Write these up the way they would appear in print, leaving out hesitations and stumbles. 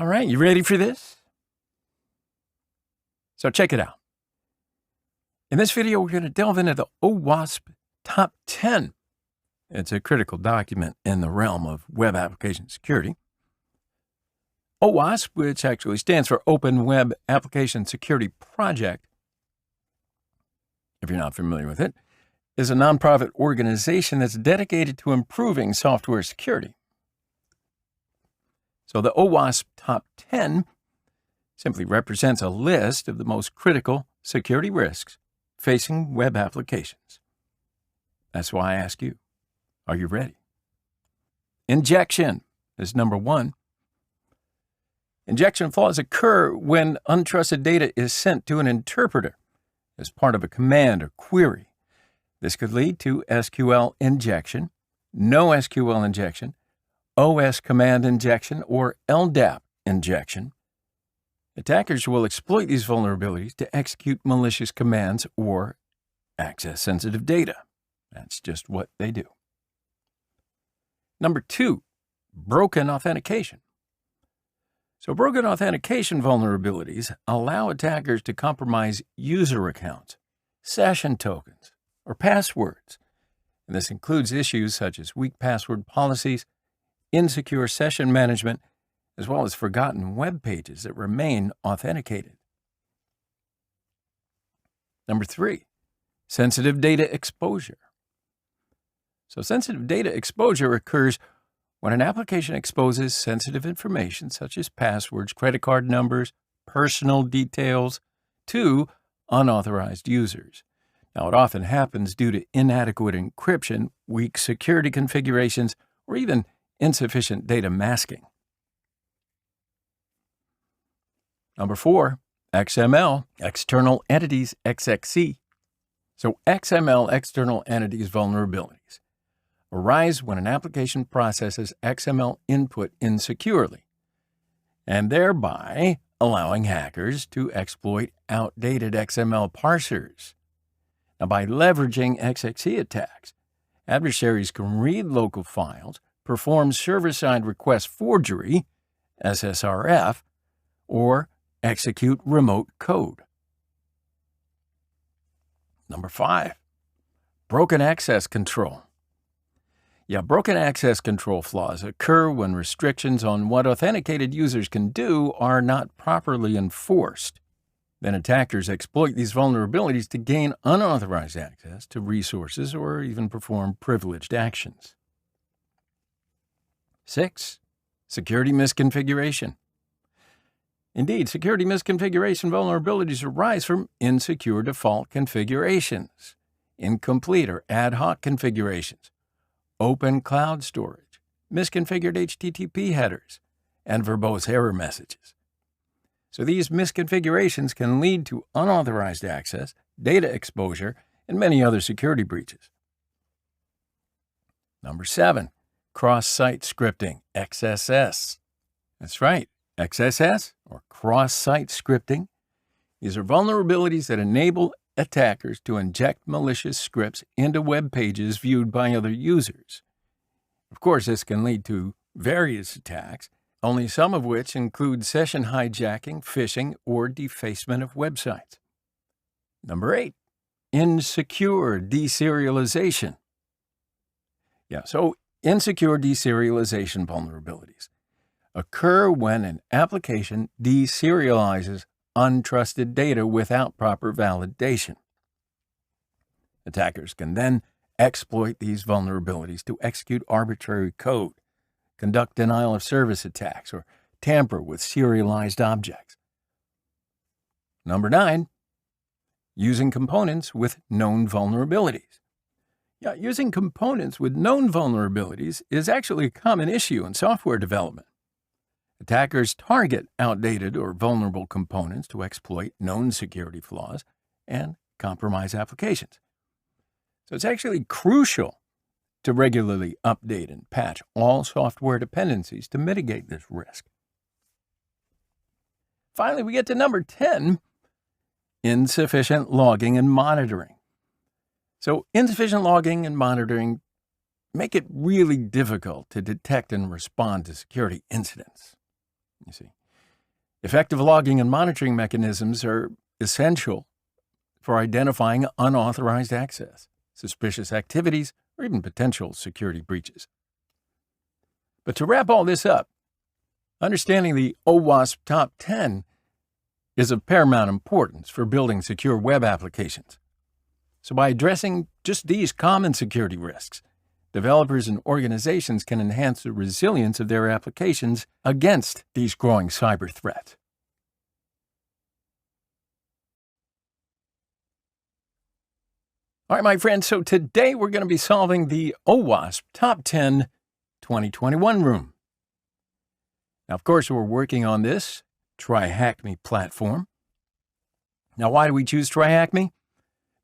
All right, you ready for this? So check it out. In this video, we're going to delve into the OWASP Top 10. It's a critical document in the realm of web application security. OWASP, which actually stands for Open Web Application Security Project, if you're not familiar with it, is a nonprofit organization that's dedicated to improving software security. So the OWASP Top 10 simply represents a list of the most critical security risks facing web applications. That's why I ask you, are you ready? Injection is number 1. Injection flaws occur when untrusted data is sent to an interpreter as part of a command or query. This could lead to SQL injection, no SQL injection, OS command injection, or LDAP injection. Attackers will exploit these vulnerabilities to execute malicious commands or access sensitive data. That's just what they do. Number 2, broken authentication. So broken authentication vulnerabilities allow attackers to compromise user accounts, session tokens, or passwords. And this includes issues such as weak password policies, insecure session management, as well as forgotten web pages that remain authenticated. Number 3, sensitive data exposure. So sensitive data exposure occurs when an application exposes sensitive information such as passwords, credit card numbers, personal details to unauthorized users. Now, it often happens due to inadequate encryption, weak security configurations, or even insufficient data masking. Number 4, XML, external entities, XXE. So XML, external entities vulnerabilities, arise when an application processes XML input insecurely, and thereby allowing hackers to exploit outdated XML parsers. Now, by leveraging XXE attacks, adversaries can read local files, perform server-side request forgery, SSRF, or execute remote code. Number 5, broken access control. Broken access control flaws occur when restrictions on what authenticated users can do are not properly enforced. Then attackers exploit these vulnerabilities to gain unauthorized access to resources or even perform privileged actions. 6, security misconfiguration. Indeed, security misconfiguration vulnerabilities arise from insecure default configurations, incomplete or ad hoc configurations, open cloud storage, misconfigured HTTP headers, and verbose error messages. So these misconfigurations can lead to unauthorized access, data exposure, and many other security breaches. Number 7, cross-site scripting, XSS. That's right, XSS, or cross-site scripting. These are vulnerabilities that enable attackers to inject malicious scripts into web pages viewed by other users. Of course, this can lead to various attacks, only some of which include session hijacking, phishing, or defacement of websites. Number 8, insecure deserialization. So insecure deserialization vulnerabilities occur when an application deserializes untrusted data without proper validation. Attackers can then exploit these vulnerabilities to execute arbitrary code, conduct denial of service attacks, or tamper with serialized objects. Number 9, using components with known vulnerabilities. Using components with known vulnerabilities is actually a common issue in software development. Attackers target outdated or vulnerable components to exploit known security flaws and compromise applications. So it's actually crucial to regularly update and patch all software dependencies to mitigate this risk. Finally, we get to number 10, insufficient logging and monitoring. So insufficient logging and monitoring make it really difficult to detect and respond to security incidents. You see, Effective logging and monitoring mechanisms are essential for identifying unauthorized access, suspicious activities, or even potential security breaches. But to wrap all this up, understanding the OWASP Top 10 is of paramount importance for building secure web applications. So by addressing just these common security risks, developers and organizations can enhance the resilience of their applications against these growing cyber threats. All right, my friends, so today we're going to be solving the OWASP Top 10 2021 room. Now, of course, we're working on this TryHackMe platform. Now, why do we choose TryHackMe?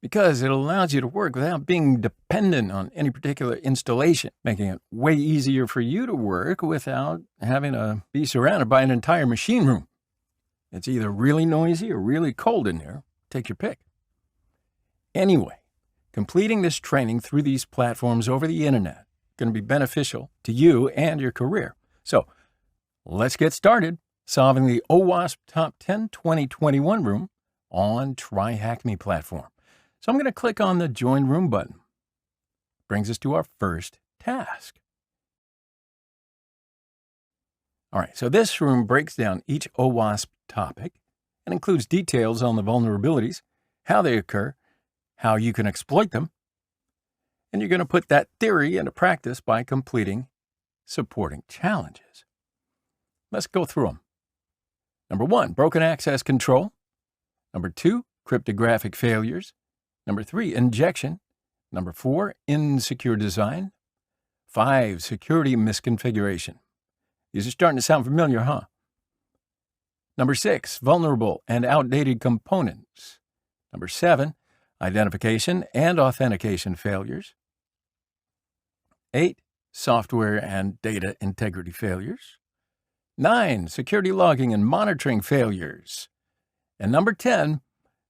Because it allows you to work without being dependent on any particular installation, making it way easier for you to work without having to be surrounded by an entire machine room. It's either really noisy or really cold in there. Take your pick. Anyway, completing this training through these platforms over the internet is going to be beneficial to you and your career. So let's get started solving the OWASP Top 10 2021 room on TryHackMe platform. So I'm going to click on the Join Room button. Brings us to our first task. All right, so this room breaks down each OWASP topic and includes details on the vulnerabilities, how they occur, how you can exploit them, and you're going to put that theory into practice by completing supporting challenges. Let's go through them. Number 1, broken access control. Number 2, cryptographic failures. Number 3, injection. Number 4, insecure design. 5, security misconfiguration. These are starting to sound familiar, huh? Number 6, vulnerable and outdated components. Number 7, identification and authentication failures. 8, software and data integrity failures. 9, security logging and monitoring failures. And number 10,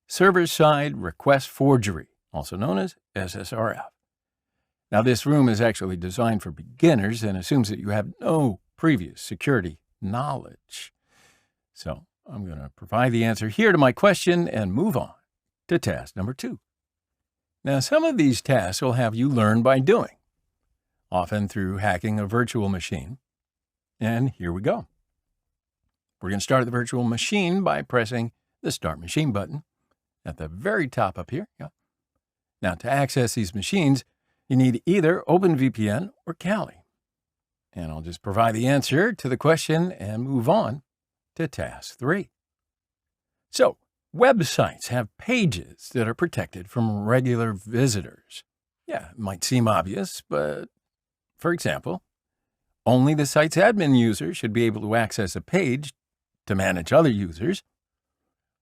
server-side request forgery, also known as SSRF. Now, this room is actually designed for beginners and assumes that you have no previous security knowledge. So I'm going to provide the answer here to my question and move on to task number 2. Now, some of these tasks will have you learn by doing, often through hacking a virtual machine. And here we go. We're going to start the virtual machine by pressing the Start Machine button at the very top up here. Yeah. Now, to access these machines, you need either OpenVPN or Kali. And I'll just provide the answer to the question and move on to task 3. So, websites have pages that are protected from regular visitors. Yeah, it might seem obvious, but for example, only the site's admin user should be able to access a page to manage other users.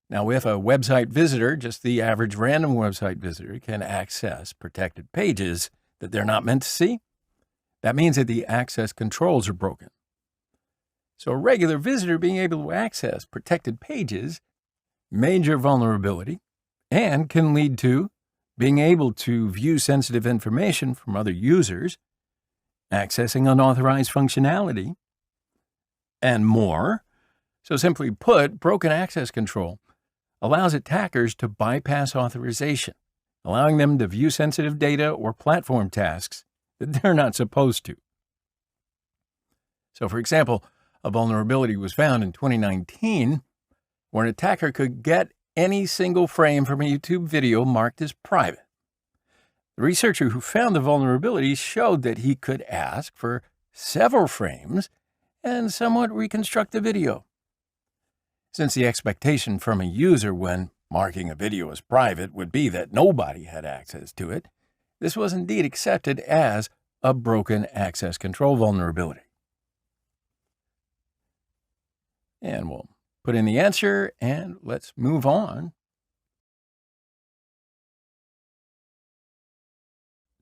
Now, if a website visitor, just the average random website visitor, can access protected pages that they're not meant to see, that means that the access controls are broken. So a regular visitor being able to access protected pages, major vulnerability, and can lead to being able to view sensitive information from other users, accessing unauthorized functionality, and more. So simply put, broken access control allows attackers to bypass authorization, allowing them to view sensitive data or platform tasks that they're not supposed to. So for example, a vulnerability was found in 2019 where an attacker could get any single frame from a YouTube video marked as private. The researcher who found the vulnerability showed that he could ask for several frames and somewhat reconstruct the video. Since the expectation from a user when marking a video as private would be that nobody had access to it, this was indeed accepted as a broken access control vulnerability. And we'll put in the answer and let's move on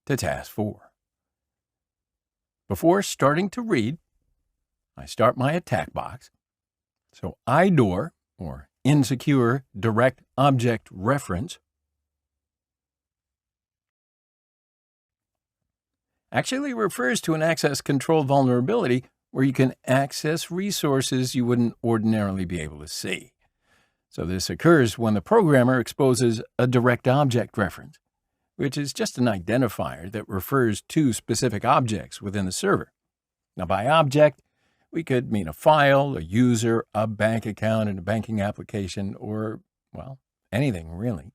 to task 4. Before starting to read, I start my attack box. So IDOR, or Insecure Direct Object Reference, actually refers to an access control vulnerability where you can access resources you wouldn't ordinarily be able to see. So this occurs when the programmer exposes a direct object reference, which is just an identifier that refers to specific objects within the server. Now, by object, we could mean a file, a user, a bank account, and a banking application, or, well, anything really.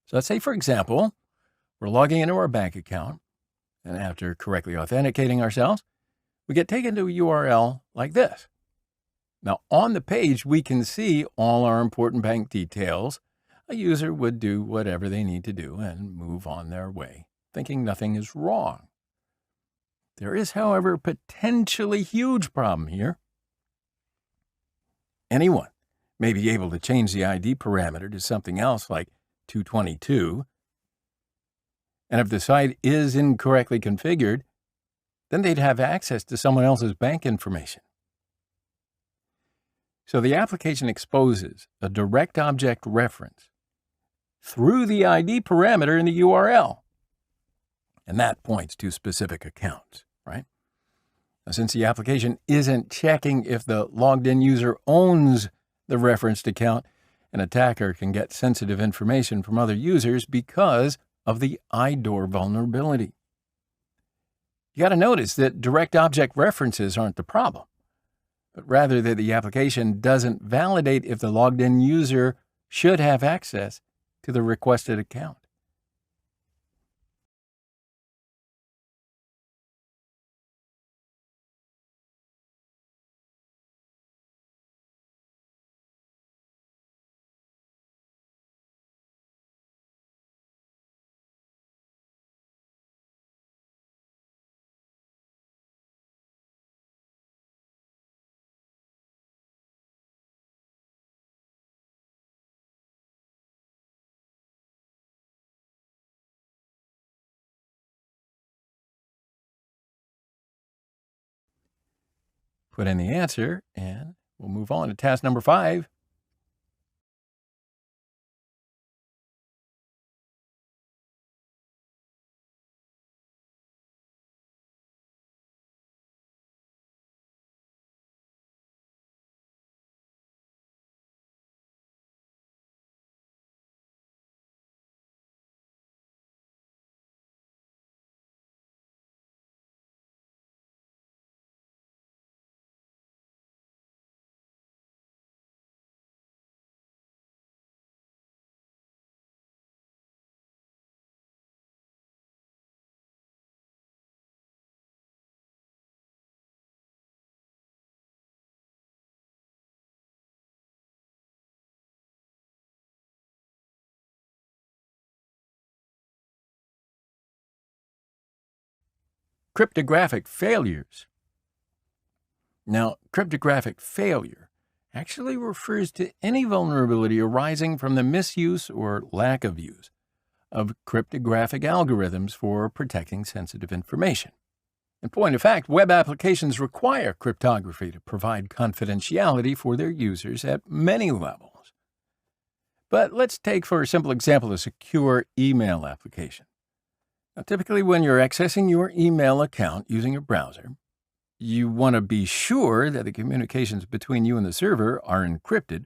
So let's say, for example, we're logging into our bank account, and after correctly authenticating ourselves, we get taken to a URL like this. Now, on the page, we can see all our important bank details. A user would do whatever they need to do and move on their way, thinking nothing is wrong. There is, however, a potentially huge problem here. Anyone may be able to change the ID parameter to something else like 222. And if the site is incorrectly configured, then they'd have access to someone else's bank information. So the application exposes a direct object reference through the ID parameter in the URL. And that points to specific accounts, right? Now, since the application isn't checking if the logged-in user owns the referenced account, an attacker can get sensitive information from other users because of the IDOR vulnerability. You got to notice that direct object references aren't the problem, but rather that the application doesn't validate if the logged-in user should have access to the requested account. Put in the answer, and we'll move on to task number 5. Cryptographic failures. Now, cryptographic failure actually refers to any vulnerability arising from the misuse or lack of use of cryptographic algorithms for protecting sensitive information. In point of fact, web applications require cryptography to provide confidentiality for their users at many levels. But let's take, for a simple example, a secure email application. Now, typically, when you're accessing your email account using a browser, you want to be sure that the communications between you and the server are encrypted,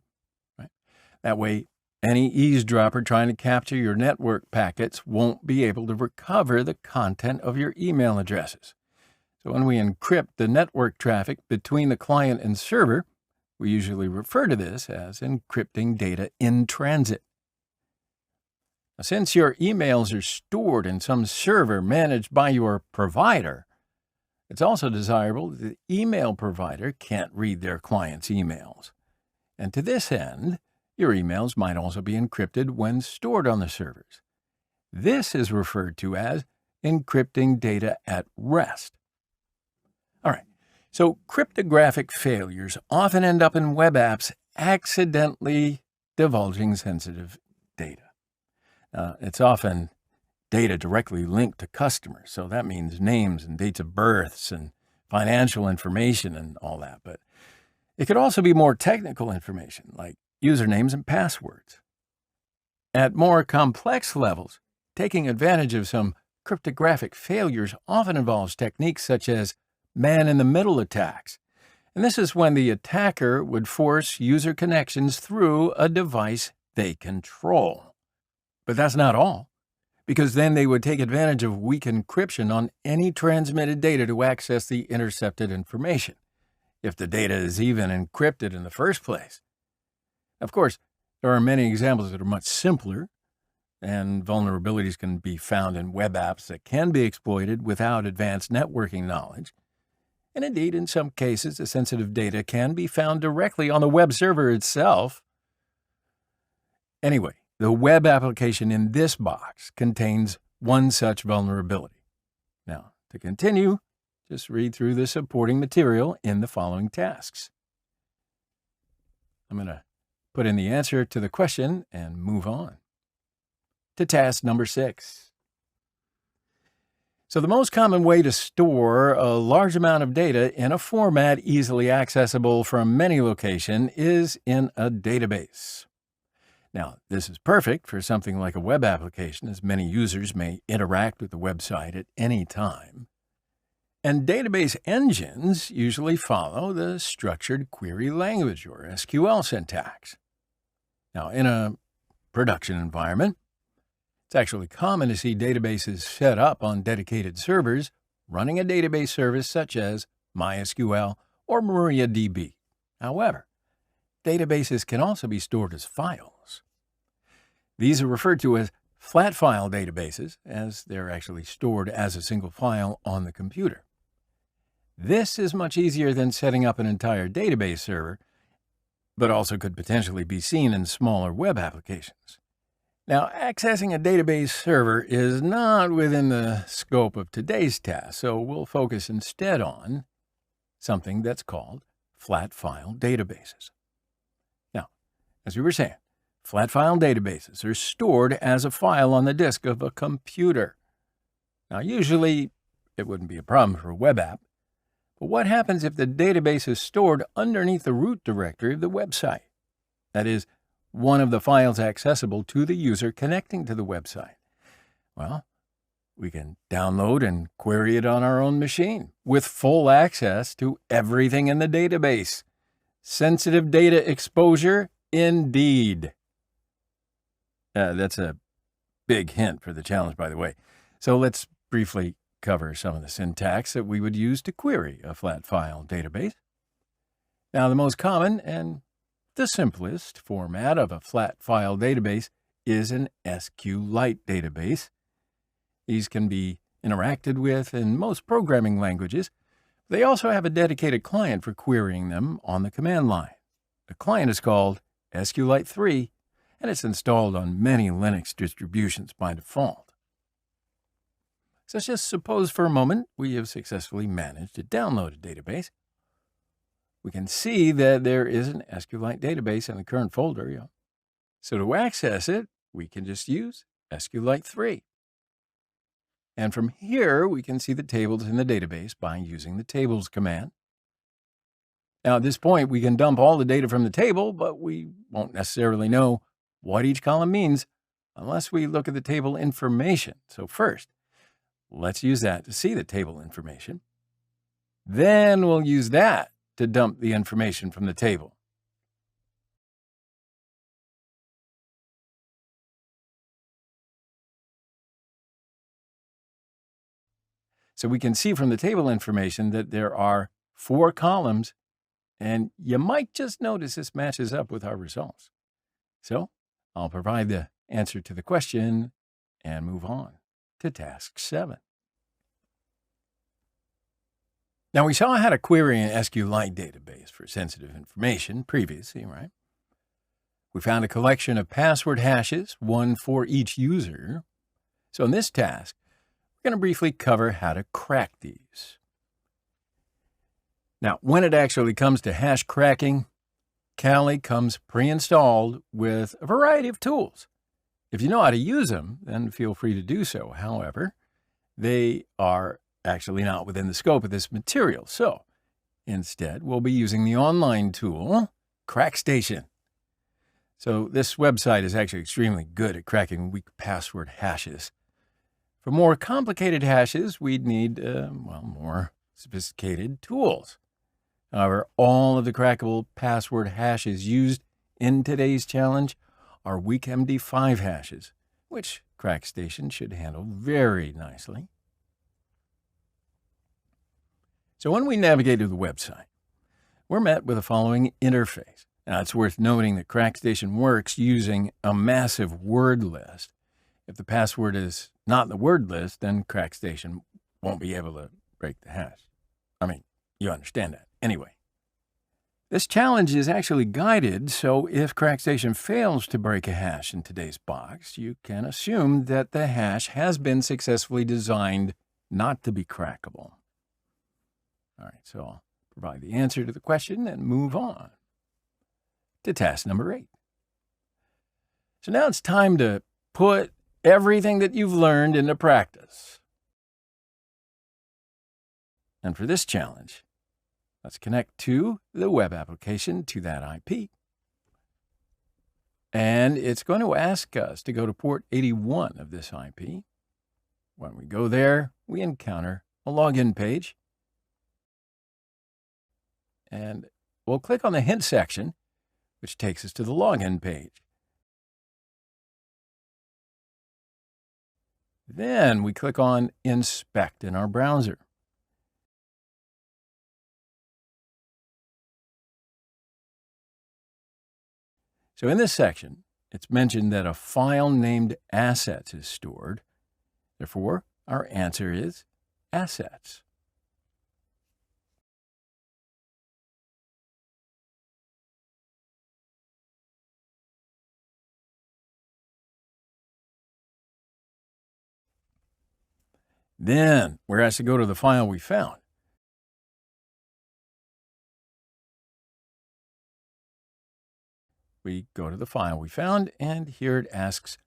right? That way, any eavesdropper trying to capture your network packets won't be able to recover the content of your email addresses. So when we encrypt the network traffic between the client and server, we usually refer to this as encrypting data in transit. Now, since your emails are stored in some server managed by your provider, it's also desirable that the email provider can't read their client's emails. And to this end, your emails might also be encrypted when stored on the servers. This is referred to as encrypting data at rest. All right, so cryptographic failures often end up in web apps accidentally divulging sensitive data. It's often data directly linked to customers, so that means names and dates of births and financial information and all that. But it could also be more technical information, like usernames and passwords. At more complex levels, taking advantage of some cryptographic failures often involves techniques such as man-in-the-middle attacks. And this is when the attacker would force user connections through a device they control. But that's not all, because then they would take advantage of weak encryption on any transmitted data to access the intercepted information, if the data is even encrypted in the first place. Of course, there are many examples that are much simpler, and vulnerabilities can be found in web apps that can be exploited without advanced networking knowledge. And indeed, in some cases, the sensitive data can be found directly on the web server itself. Anyway, the web application in this box contains one such vulnerability. Now, to continue, just read through the supporting material in the following tasks. I'm going to put in the answer to the question and move on to task number 6. So the most common way to store a large amount of data in a format easily accessible from many locations is in a database. Now, this is perfect for something like a web application, as many users may interact with the website at any time. And database engines usually follow the structured query language, or SQL syntax. Now, in a production environment, it's actually common to see databases set up on dedicated servers running a database service such as MySQL or MariaDB. However, databases can also be stored as files. These are referred to as flat file databases, as they're actually stored as a single file on the computer. This is much easier than setting up an entire database server, but also could potentially be seen in smaller web applications. Now, accessing a database server is not within the scope of today's task, so we'll focus instead on something that's called flat file databases. Now, as we were saying, flat file databases are stored as a file on the disk of a computer. Now, usually it wouldn't be a problem for a web app, but what happens if the database is stored underneath the root directory of the website? That is, one of the files accessible to the user connecting to the website. Well, we can download and query it on our own machine with full access to everything in the database. Sensitive data exposure, indeed. That's a big hint for the challenge, by the way. So let's briefly cover some of the syntax that we would use to query a flat file database. Now, the most common and the simplest format of a flat file database is an SQLite database. These can be interacted with in most programming languages. They also have a dedicated client for querying them on the command line. The client is called SQLite 3, and it's installed on many Linux distributions by default. So let's just suppose for a moment we have successfully managed to download a database. We can see that there is an SQLite database in the current folder. So to access it, we can just use SQLite 3. And from here, we can see the tables in the database by using the tables command. Now, at this point, we can dump all the data from the table, but we won't necessarily know what each column means unless we look at the table information. So first, let's use that to see the table information. Then we'll use that to dump the information from the table. So we can see from the table information that there are 4 columns, and you might just notice this matches up with our results. So I'll provide the answer to the question and move on to task 7. Now, we saw how to query an SQLite database for sensitive information previously, right? We found a collection of password hashes, one for each user. So in this task, we're going to briefly cover how to crack these. Now, when it actually comes to hash cracking, Kali comes pre-installed with a variety of tools. If you know how to use them, then feel free to do so. However, they are actually not within the scope of this material. So instead, we'll be using the online tool, CrackStation. So this website is actually extremely good at cracking weak password hashes. For more complicated hashes, we'd need, more sophisticated tools. However, all of the crackable password hashes used in today's challenge are weak MD5 hashes, which CrackStation should handle very nicely. So when we navigate to the website, we're met with the following interface. Now, it's worth noting that CrackStation works using a massive word list. If the password is not in the word list, then CrackStation won't be able to break the hash. I mean, you understand that. Anyway, this challenge is actually guided, so if CrackStation fails to break a hash in today's box, you can assume that the hash has been successfully designed not to be crackable. All right, so I'll provide the answer to the question and move on to task number 8. So now it's time to put everything that you've learned into practice. And for this challenge, let's connect to the web application to that IP. And it's going to ask us to go to port 81 of this IP. When we go there, we encounter a login page. And we'll click on the hint section, which takes us to the login page. Then we click on Inspect in our browser. So in this section, it's mentioned that a file named assets is stored. Therefore, our answer is assets. Then we're asked to go to the file we found. We go to the file we found, and here it asks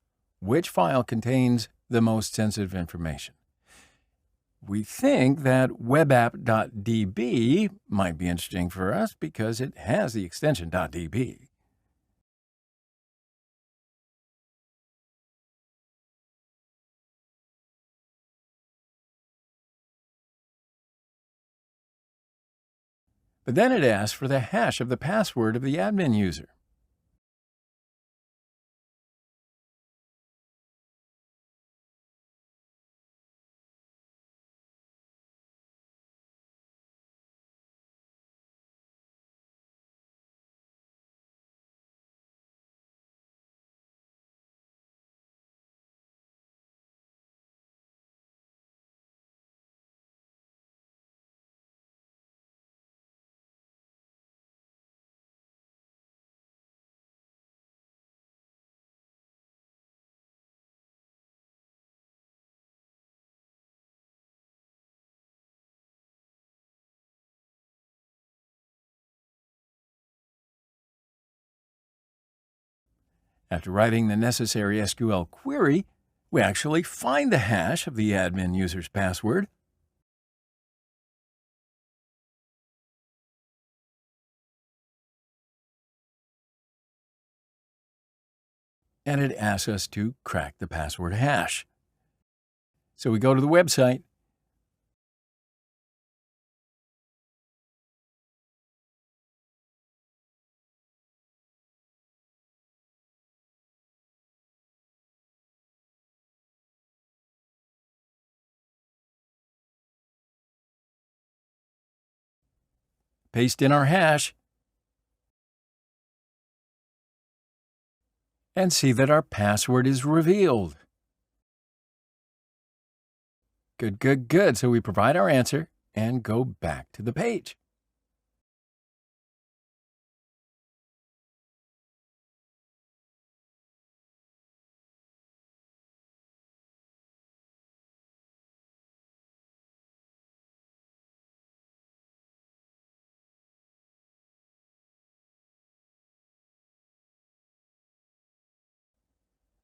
which file contains the most sensitive information. We think that webapp.db might be interesting for us because it has the extension .db. But then it asks for the hash of the password of the admin user. After writing the necessary SQL query, we actually find the hash of the admin user's password. And it asks us to crack the password hash. So we go to the website. Paste in our hash, and see that our password is revealed. Good, good, good. So we provide our answer and go back to the page.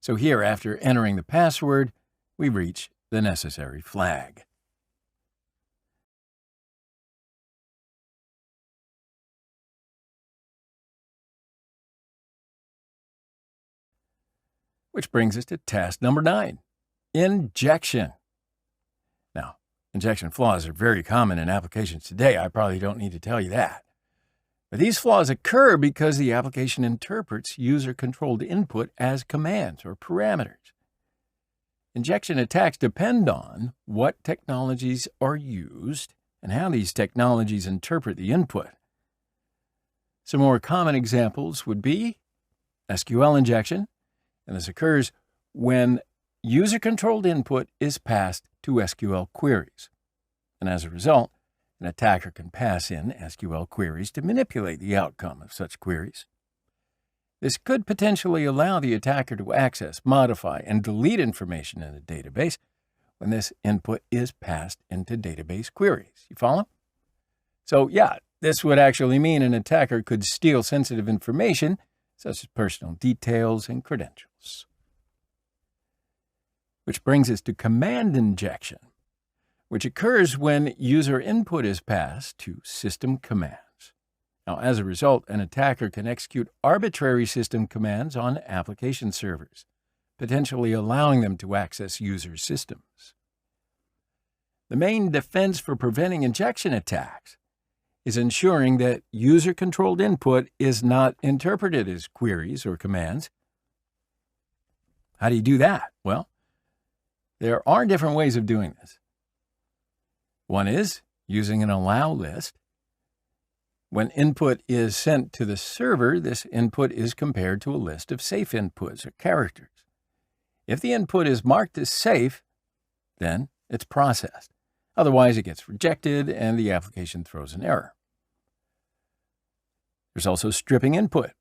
So here, after entering the password, we reach the necessary flag. Which brings us to task number 9, injection. Now, Injection flaws are very common in applications today. I probably don't need to tell you that. But these flaws occur because the application interprets user-controlled input as commands or parameters. Injection attacks depend on what technologies are used and how these technologies interpret the input. Some more common examples would be SQL injection, and this occurs when user-controlled input is passed to SQL queries. And as a result, an attacker can pass in SQL queries to manipulate the outcome of such queries. This could potentially allow the attacker to access, modify, and delete information in a database when this input is passed into database queries. You follow? So, yeah, this would actually mean an attacker could steal sensitive information, such as personal details and credentials. Which brings us to command injection, which occurs when user input is passed to system commands. Now, as a result, an attacker can execute arbitrary system commands on application servers, potentially allowing them to access user systems. The main defense for preventing injection attacks is ensuring that user-controlled input is not interpreted as queries or commands. How do you do that? Well, there are different ways of doing this. One is using an allow list. When input is sent to the server, this input is compared to a list of safe inputs or characters. If the input is marked as safe, then it's processed. Otherwise, it gets rejected and the application throws an error. There's also stripping input.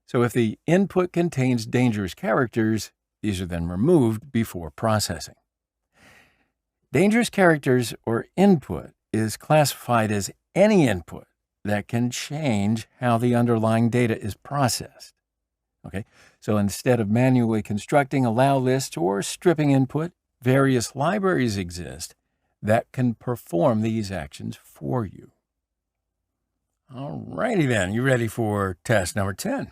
So if the input contains dangerous characters, these are then removed before processing. Dangerous characters or input is classified as any input that can change how the underlying data is processed. Okay, so instead of manually constructing allow lists or stripping input, various libraries exist that can perform these actions for you. All righty then, you ready for test number 10?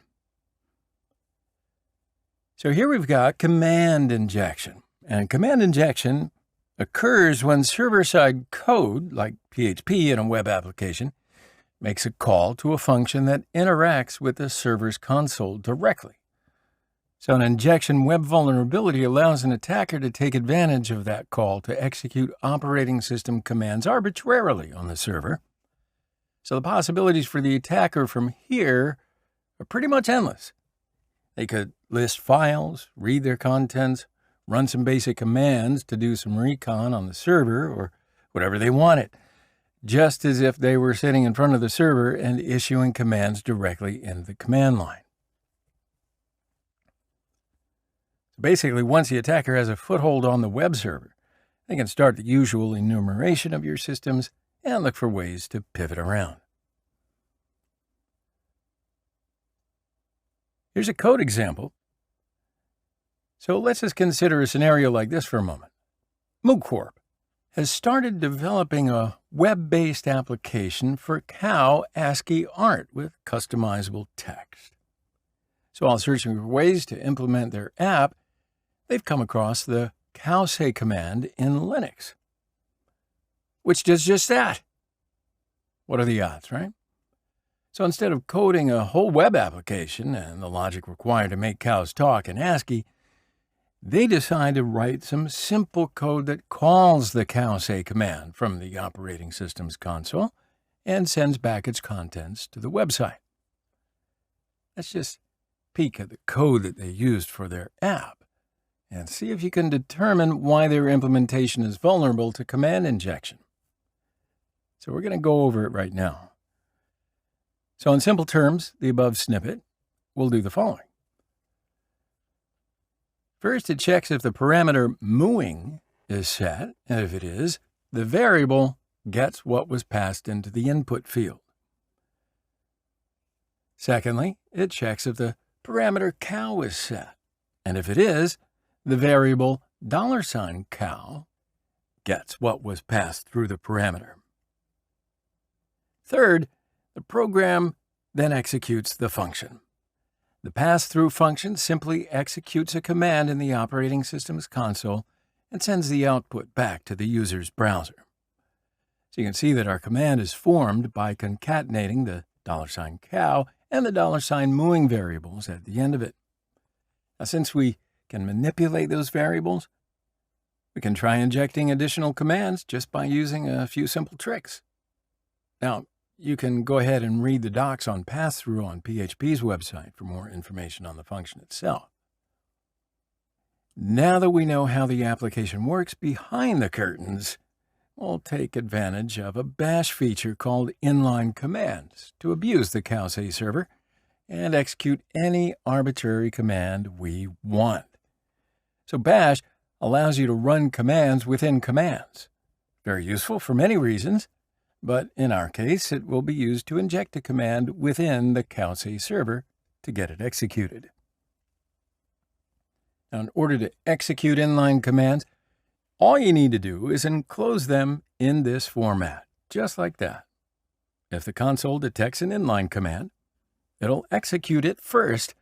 So here we've got command injection. And command injection occurs when server-side code, like PHP in a web application, makes a call to a function that interacts with the server's console directly. So an injection web vulnerability allows an attacker to take advantage of that call to execute operating system commands arbitrarily on the server. So the possibilities for the attacker from here are pretty much endless. They could list files, read their contents, run some basic commands to do some recon on the server or whatever they wanted, just as if they were sitting in front of the server and issuing commands directly in the command line. Basically, once the attacker has a foothold on the web server, they can start the usual enumeration of your systems and look for ways to pivot around. Here's a code example. So let's just consider a scenario like this for a moment. MooCorp has started developing a web-based application for cow ASCII art with customizable text. So while searching for ways to implement their app, they've come across the cowsay command in Linux, which does just that. What are the odds, right? So instead of coding a whole web application and the logic required to make cows talk in ASCII, they decide to write some simple code that calls the cowsay command from the operating system's console and sends back its contents to the website. Let's just peek at the code that they used for their app and see if you can determine why their implementation is vulnerable to command injection. So we're going to go over it right now. So in simple terms, the above snippet will do the following. First, it checks if the parameter mooing is set, and if it is, the variable gets what was passed into the input field. Secondly, it checks if the parameter cow is set, and if it is, the variable $cow gets what was passed through the parameter. Third, the program then executes the function. The pass-through function simply executes a command in the operating system's console and sends the output back to the user's browser. So you can see that our command is formed by concatenating the $cow and the $mooing variables at the end of it. Now, since we can manipulate those variables, we can try injecting additional commands just by using a few simple tricks. Now, you can go ahead and read the docs on pass-through on PHP's website for more information on the function itself. Now that we know how the application works behind the curtains, we'll take advantage of a bash feature called inline commands to abuse the Cowsay server and execute any arbitrary command we want. So bash allows you to run commands within commands. Very useful for many reasons, but in our case, it will be used to inject a command within the Cowsay server to get it executed. Now, in order to execute inline commands, all you need to do is enclose them in this format, just like that. If the console detects an inline command, it'll execute it first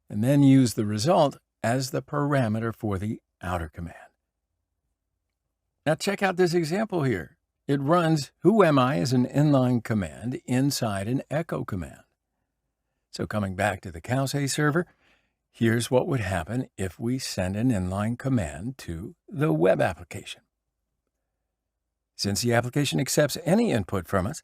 and then use the result as the parameter for the outer command. Now check out this example here. It runs whoami as an inline command inside an echo command. So coming back to the Cowsay server, here's what would happen if we send an inline command to the web application. Since the application accepts any input from us,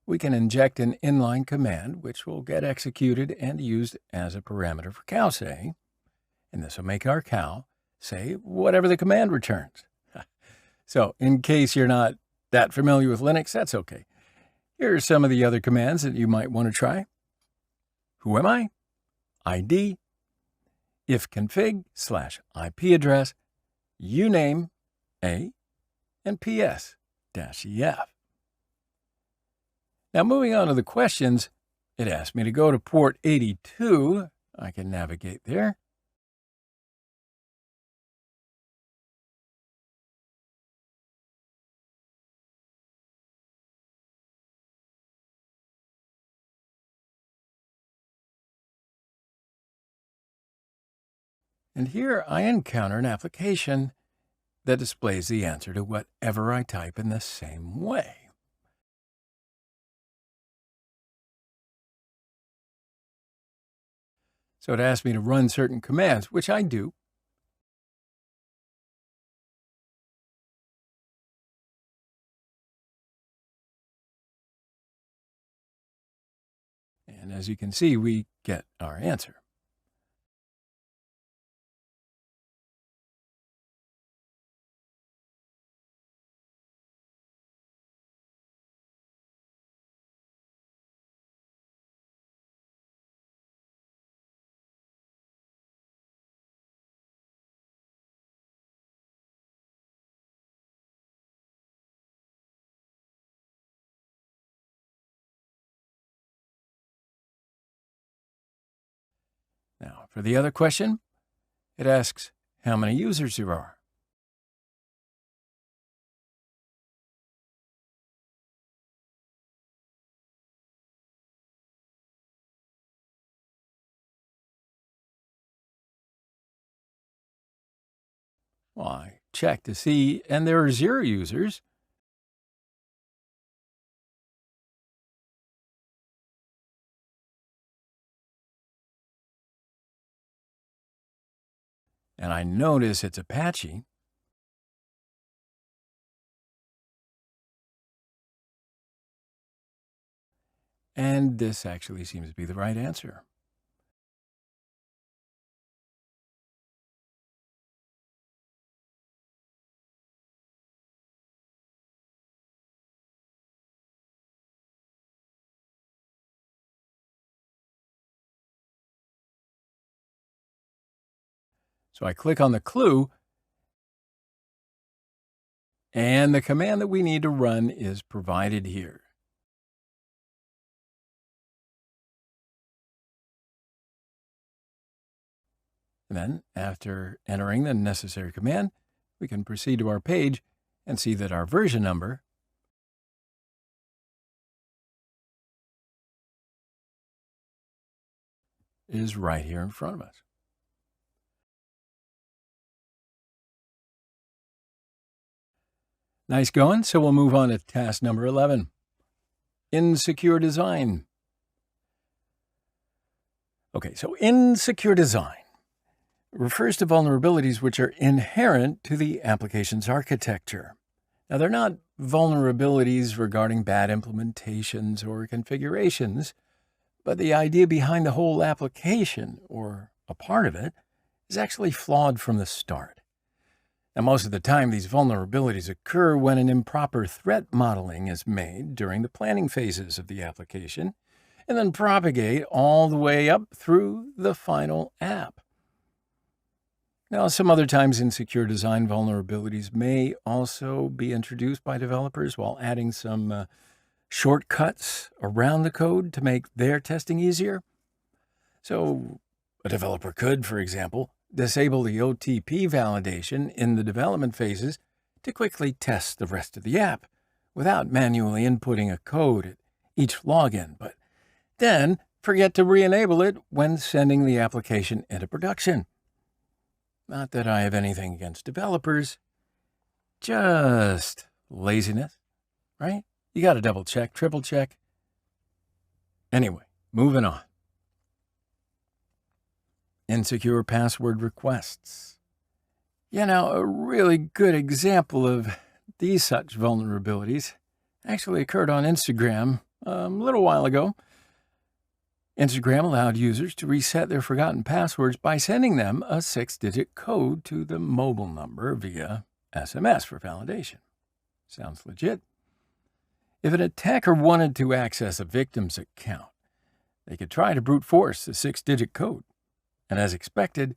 we can inject an inline command which will get executed and used as a parameter for Cowsay, and this will make our cow say whatever the command returns. So in case you're not that familiar with Linux, that's okay. Here are some of the other commands that you might want to try. Whoami, ID, ifconfig/IP address, uname, A, and PS-EF. Now moving on to the questions, it asked me to go to port 82. I can navigate there. And here I encounter an application that displays the answer to whatever I type in the same way. So it asks me to run certain commands, which I do. And as you can see, we get our answer. Now, for the other question, it asks how many users there are. Well, I check to see, and there are 0 users. And I notice it's Apache. And this actually seems to be the right answer. So I click on the clue, and the command that we need to run is provided here. And then, after entering the necessary command, we can proceed to our page and see that our version number is right here in front of us. Nice going. So we'll move on to task number 11. Insecure design. Okay, so insecure design refers to vulnerabilities which are inherent to the application's architecture. Now, they're not vulnerabilities regarding bad implementations or configurations, but the idea behind the whole application, or a part of it, is actually flawed from the start. Now, most of the time, these vulnerabilities occur when an improper threat modeling is made during the planning phases of the application, and then propagate all the way up through the final app. Now, some other times insecure design vulnerabilities may also be introduced by developers while adding some shortcuts around the code to make their testing easier. So a developer could, for example, disable the OTP validation in the development phases to quickly test the rest of the app without manually inputting a code at each login, but then forget to re-enable it when sending the application into production. Not that I have anything against developers, just laziness, right? You got to double check, triple check. Anyway, moving on. Insecure password requests. Now, a really good example of these such vulnerabilities actually occurred on Instagram a little while ago. Instagram allowed users to reset their forgotten passwords by sending them a 6-digit code to the mobile number via SMS for validation. Sounds legit. If an attacker wanted to access a victim's account, they could try to brute force the 6-digit code. And as expected,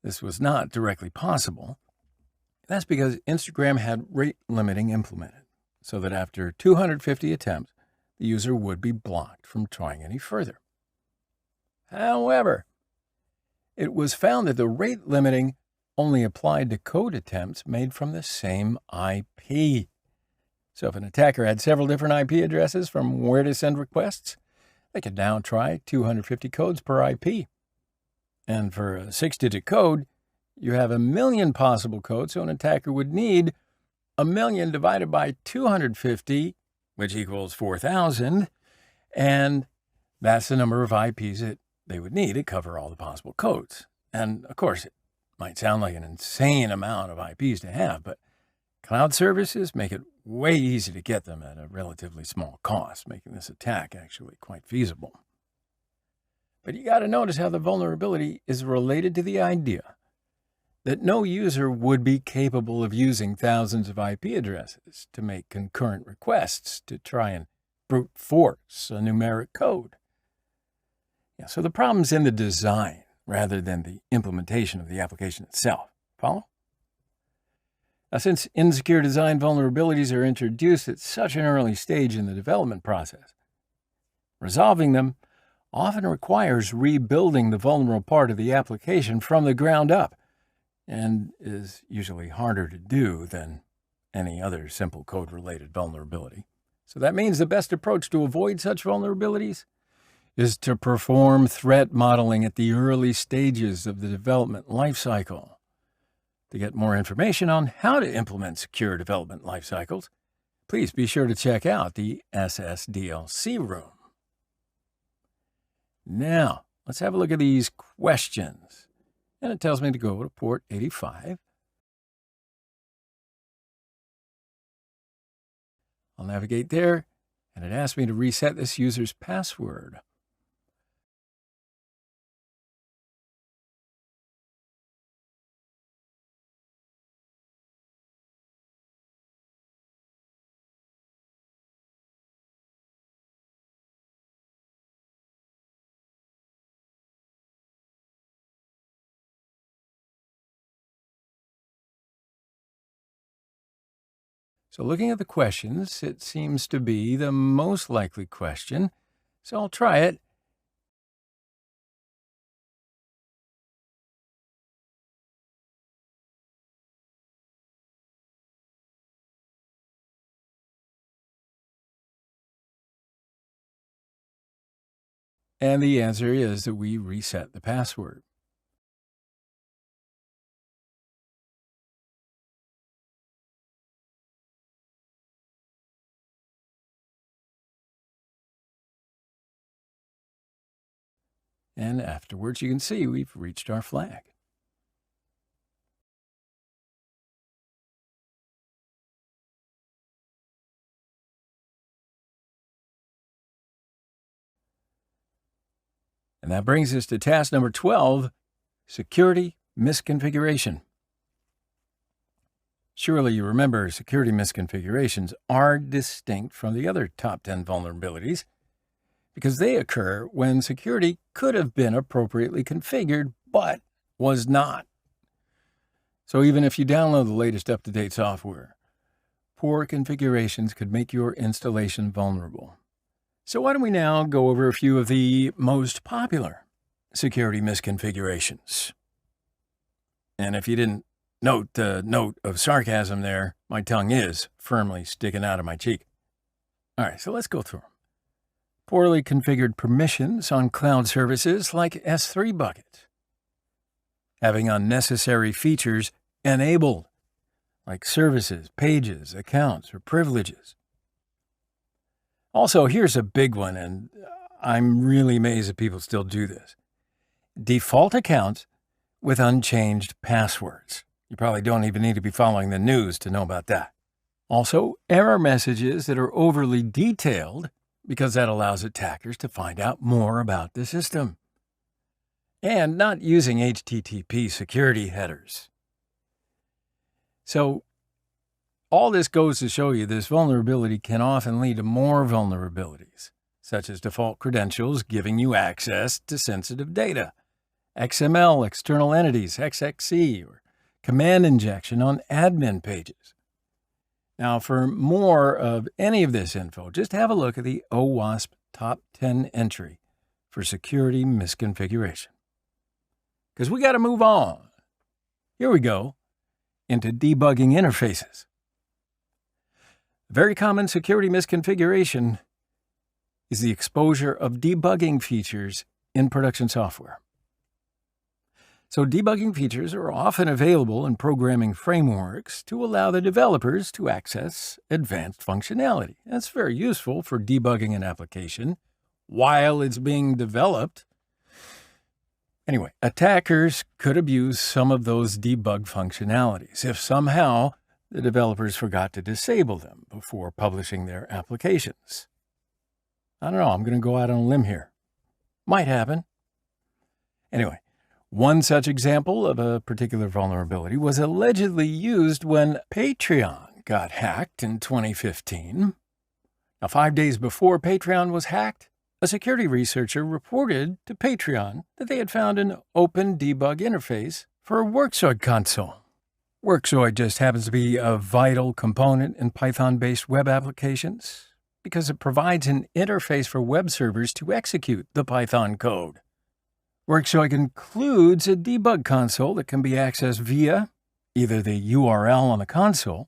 this was not directly possible. That's because Instagram had rate limiting implemented, so that after 250 attempts, the user would be blocked from trying any further. However, it was found that the rate limiting only applied to code attempts made from the same IP. So if an attacker had several different IP addresses from where to send requests, they could now try 250 codes per IP. And for a 6-digit code, you have 1 million possible codes, so an attacker would need 1 million divided by 250, which equals 4,000, and that's the number of IPs that they would need to cover all the possible codes. And of course, it might sound like an insane amount of IPs to have, but cloud services make it way easy to get them at a relatively small cost, making this attack actually quite feasible. But you got to notice how the vulnerability is related to the idea that no user would be capable of using thousands of IP addresses to make concurrent requests to try and brute force a numeric code. So the problem's in the design rather than the implementation of the application itself. Follow? Now, since insecure design vulnerabilities are introduced at such an early stage in the development process, resolving them often requires rebuilding the vulnerable part of the application from the ground up, and is usually harder to do than any other simple code-related vulnerability. So that means the best approach to avoid such vulnerabilities is to perform threat modeling at the early stages of the development lifecycle. To get more information on how to implement secure development lifecycles, please be sure to check out the SSDLC room. Now, let's have a look at these questions. And it tells me to go to port 85. I'll navigate there, and it asks me to reset this user's password. So looking at the questions, it seems to be the most likely question. So I'll try it. And the answer is that we reset the password. And afterwards, you can see we've reached our flag. And that brings us to task number 12, security misconfiguration. Surely you remember security misconfigurations are distinct from the other top 10 vulnerabilities because they occur when security could have been appropriately configured but was not. So even if you download the latest up-to-date software, poor configurations could make your installation vulnerable. So why don't we now go over a few of the most popular security misconfigurations. And if you didn't note the note of sarcasm there, my tongue is firmly sticking out of my cheek. All right, so let's go through them. Poorly configured permissions on cloud services like S3 buckets. Having unnecessary features enabled, like services, pages, accounts, or privileges. Also, here's a big one, and I'm really amazed that people still do this. Default accounts with unchanged passwords. You probably don't even need to be following the news to know about that. Also, error messages that are overly detailed because that allows attackers to find out more about the system. And not using HTTP security headers. So, all this goes to show you this vulnerability can often lead to more vulnerabilities, such as default credentials giving you access to sensitive data, XML, external entities, XXC, or command injection on admin pages. Now, for more of any of this info, just have a look at the OWASP Top 10 entry for security misconfiguration. Because we got to move on. Here we go into debugging interfaces. A very common security misconfiguration is the exposure of debugging features in production software. So debugging features are often available in programming frameworks to allow the developers to access advanced functionality. That's very useful for debugging an application while it's being developed. Anyway, attackers could abuse some of those debug functionalities if somehow the developers forgot to disable them before publishing their applications. I don't know, I'm going to go out on a limb here. Might happen. Anyway, one such example of a particular vulnerability was allegedly used when Patreon got hacked in 2015. Now, 5 days before Patreon was hacked, a security researcher reported to Patreon that they had found an open debug interface for a Workzoid console. Workzoid just happens to be a vital component in Python-based web applications because it provides an interface for web servers to execute the Python code. Workzoid includes a debug console that can be accessed via either the URL on the console,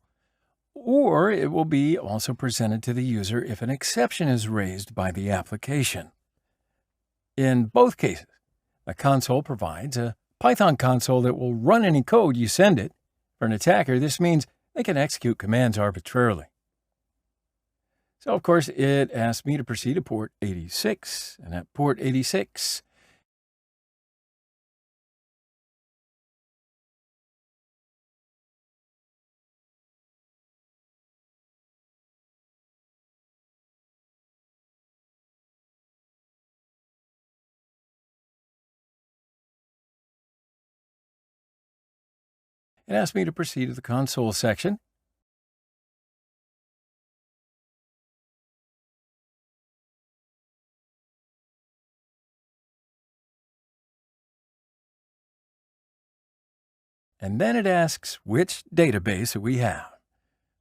or it will be also presented to the user if an exception is raised by the application. In both cases, the console provides a Python console that will run any code you send it. For an attacker, this means they can execute commands arbitrarily. So, of course, it asked me to proceed to port 86, and at port 86, it asked me to proceed to the console section. And then it asks which database we have.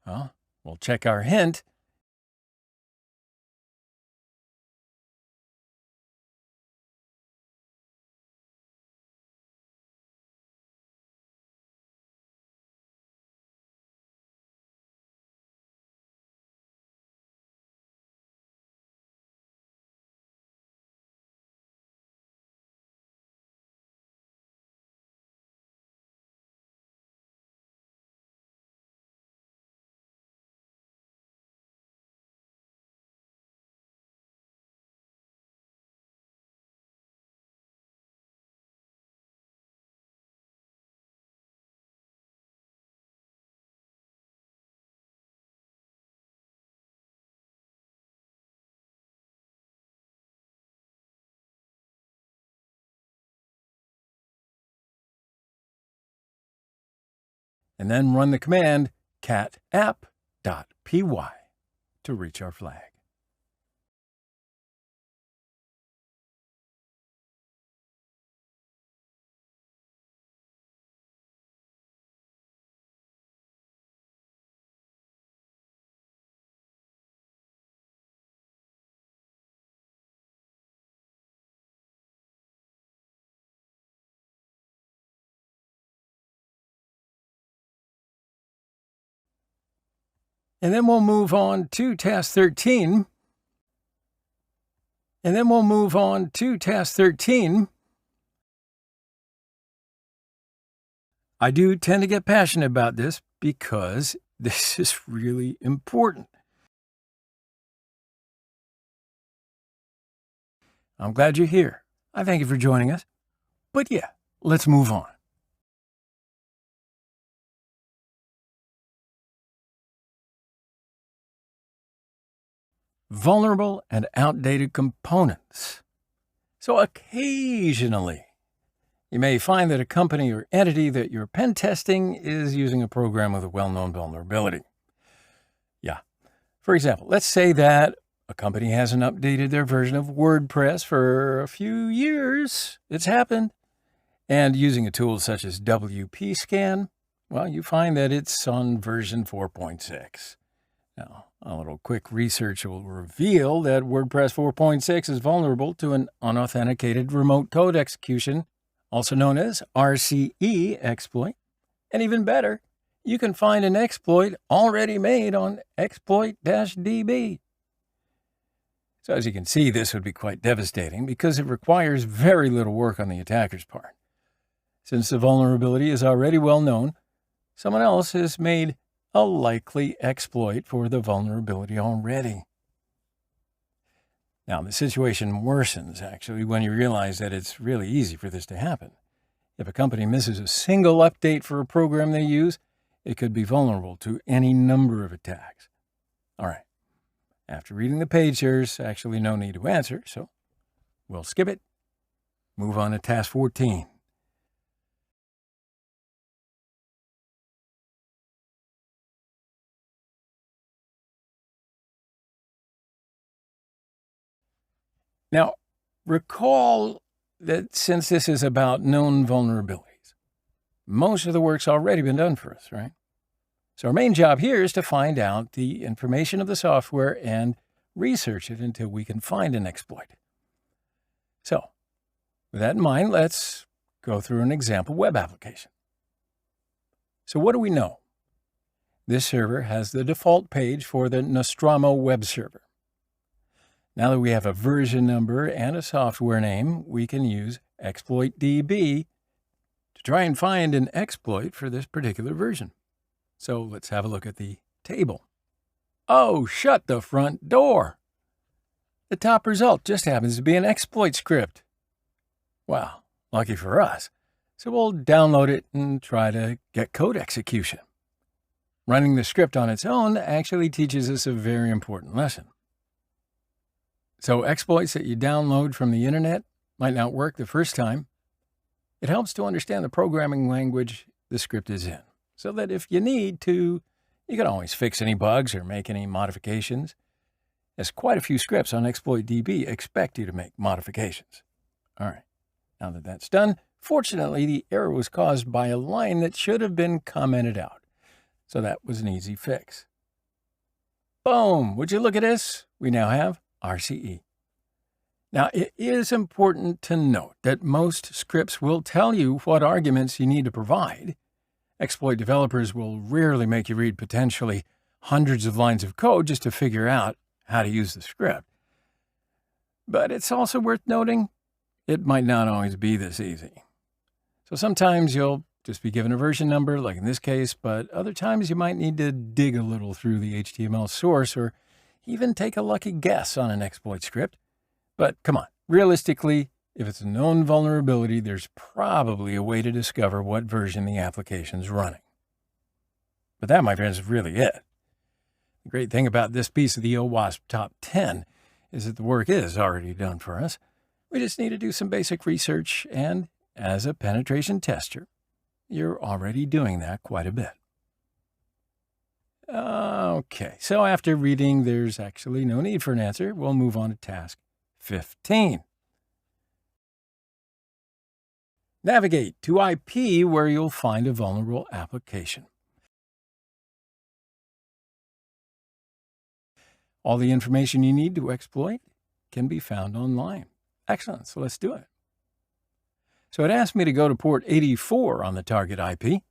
Well, we'll check our hint. and then run the command catapp.py to reach our flag. And then we'll move on to task 13. I do tend to get passionate about this because this is really important. I'm glad you're here. I thank you for joining us. But yeah, let's move on. Vulnerable and outdated components. So occasionally, you may find that a company or entity that you're pen testing is using a program with a well-known vulnerability. Yeah. For example, let's say that a company hasn't updated their version of WordPress for a few years. It's happened. And using a tool such as WP Scan, well, you find that it's on version 4.6. Now, a little quick research will reveal that WordPress 4.6 is vulnerable to an unauthenticated remote code execution, also known as RCE exploit. And even better, you can find an exploit already made on exploit-db. So as you can see, this would be quite devastating because it requires very little work on the attacker's part. Since the vulnerability is already well known, someone else has made a likely exploit for the vulnerability already. Now, the situation worsens, actually, when you realize that it's really easy for this to happen. If a company misses a single update for a program they use, it could be vulnerable to any number of attacks. All right. After reading the page, there's actually no need to answer, so we'll skip it. Move on to task 14. Now, recall that since this is about known vulnerabilities, most of the work's already been done for us, right? So our main job here is to find out the information of the software and research it until we can find an exploit. So, with that in mind, let's go through an example web application. So what do we know? This server has the default page for the Nostromo web server. Now that we have a version number and a software name, we can use exploit-db to try and find an exploit for this particular version. So let's have a look at the table. Oh, shut the front door! The top result just happens to be an exploit script. Wow, lucky for us. So we'll download it and try to get code execution. Running the script on its own actually teaches us a very important lesson. So exploits that you download from the internet might not work the first time. It helps to understand the programming language the script is in, so that if you need to, you can always fix any bugs or make any modifications, as quite a few scripts on exploit-db expect you to make modifications. All right, now that that's done, fortunately, the error was caused by a line that should have been commented out, so that was an easy fix. Boom! Would you look at this? We now have RCE. Now, it is important to note that most scripts will tell you what arguments you need to provide. Exploit developers will rarely make you read potentially hundreds of lines of code just to figure out how to use the script. But it's also worth noting it might not always be this easy. So sometimes you'll just be given a version number, like in this case, but other times you might need to dig a little through the HTML source or even take a lucky guess on an exploit script. But come on, realistically, if it's a known vulnerability, there's probably a way to discover what version the application's running. But that, my friends, is really it. The great thing about this piece of the OWASP Top 10 is that the work is already done for us. We just need to do some basic research, and as a penetration tester, you're already doing that quite a bit. Okay, so after reading, there's actually no need for an answer. We'll move on to task 15. Navigate to IP where you'll find a vulnerable application. All the information you need to exploit can be found online. Excellent, so let's do it. So it asked me to go to port 84 on the target IP.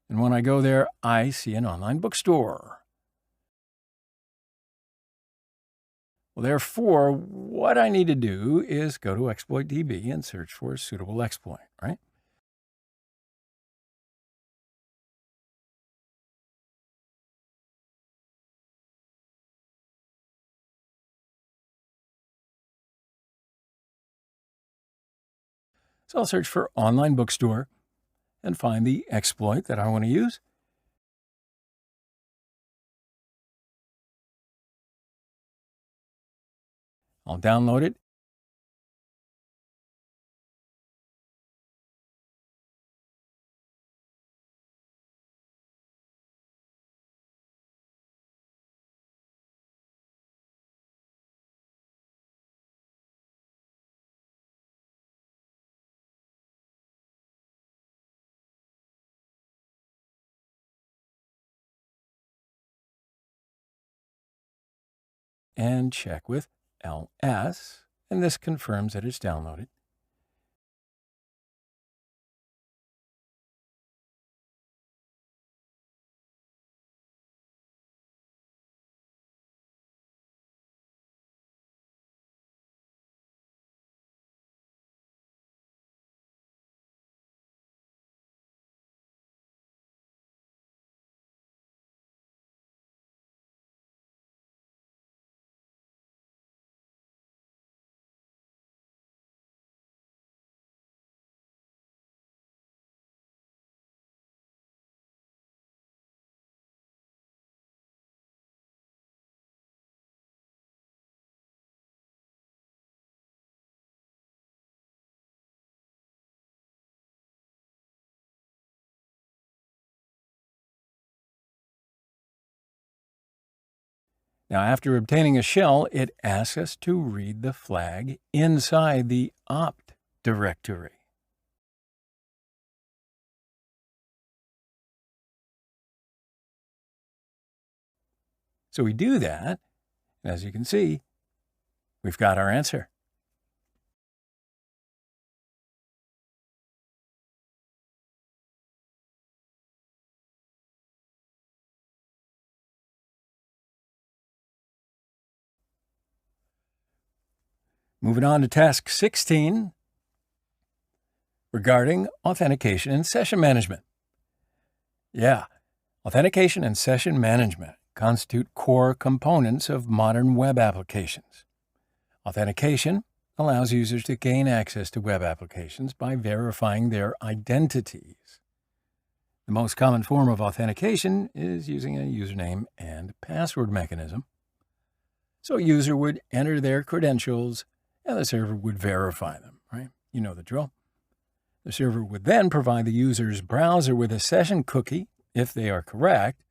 And when I go there, I see an online bookstore. Well, therefore, what I need to do is go to ExploitDB and search for a suitable exploit, right? So I'll search for online bookstore and find the exploit that I want to use. I'll download it. And check with ls, and this confirms that it's downloaded. Now, after obtaining a shell, it asks us to read the flag inside the opt directory. So we do that, and as you can see, we've got our answer. Moving on to task 16, regarding authentication and session management. Yeah, authentication and session management constitute core components of modern web applications. Authentication allows users to gain access to web applications by verifying their identities. The most common form of authentication is using a username and password mechanism. So a user would enter their credentials and the server would verify them, right? You know the drill. The server would then provide the user's browser with a session cookie if they are correct,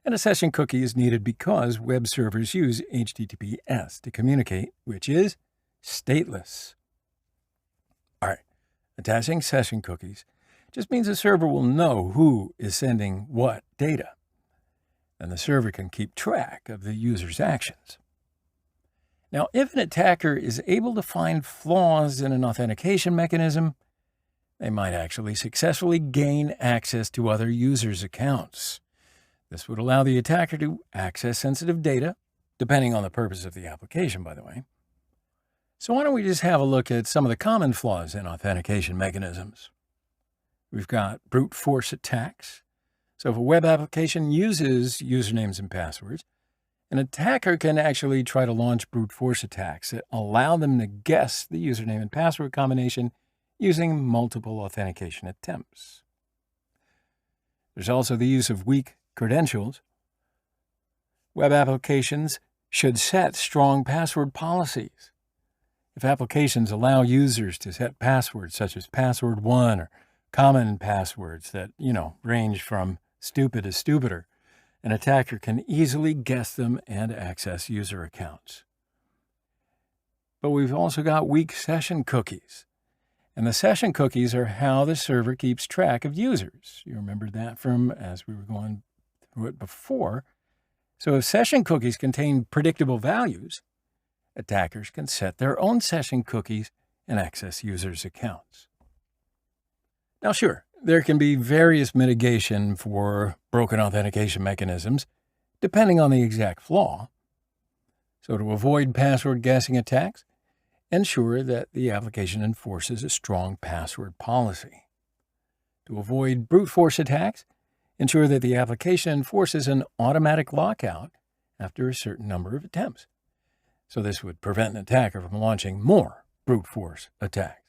and a session cookie is needed because web servers use HTTPS to communicate, which is stateless. All right, attaching session cookies just means the server will know who is sending what data, and the server can keep track of the user's actions. Now, if an attacker is able to find flaws in an authentication mechanism, they might actually successfully gain access to other users' accounts. This would allow the attacker to access sensitive data, depending on the purpose of the application, by the way. So why don't we just have a look at some of the common flaws in authentication mechanisms? We've got brute force attacks. So if a web application uses usernames and passwords, an attacker can actually try to launch brute force attacks that allow them to guess the username and password combination using multiple authentication attempts. There's also the use of weak credentials. Web applications should set strong password policies. If applications allow users to set passwords such as password 1 or common passwords that, range from stupid to stupider, an attacker can easily guess them and access user accounts. But we've also got weak session cookies. And the session cookies are how the server keeps track of users. You remember that from as we were going through it before. So if session cookies contain predictable values, attackers can set their own session cookies and access users' accounts. Now, sure, there can be various mitigation for broken authentication mechanisms, depending on the exact flaw. So to avoid password guessing attacks, ensure that the application enforces a strong password policy. To avoid brute force attacks, ensure that the application enforces an automatic lockout after a certain number of attempts. So this would prevent an attacker from launching more brute force attacks.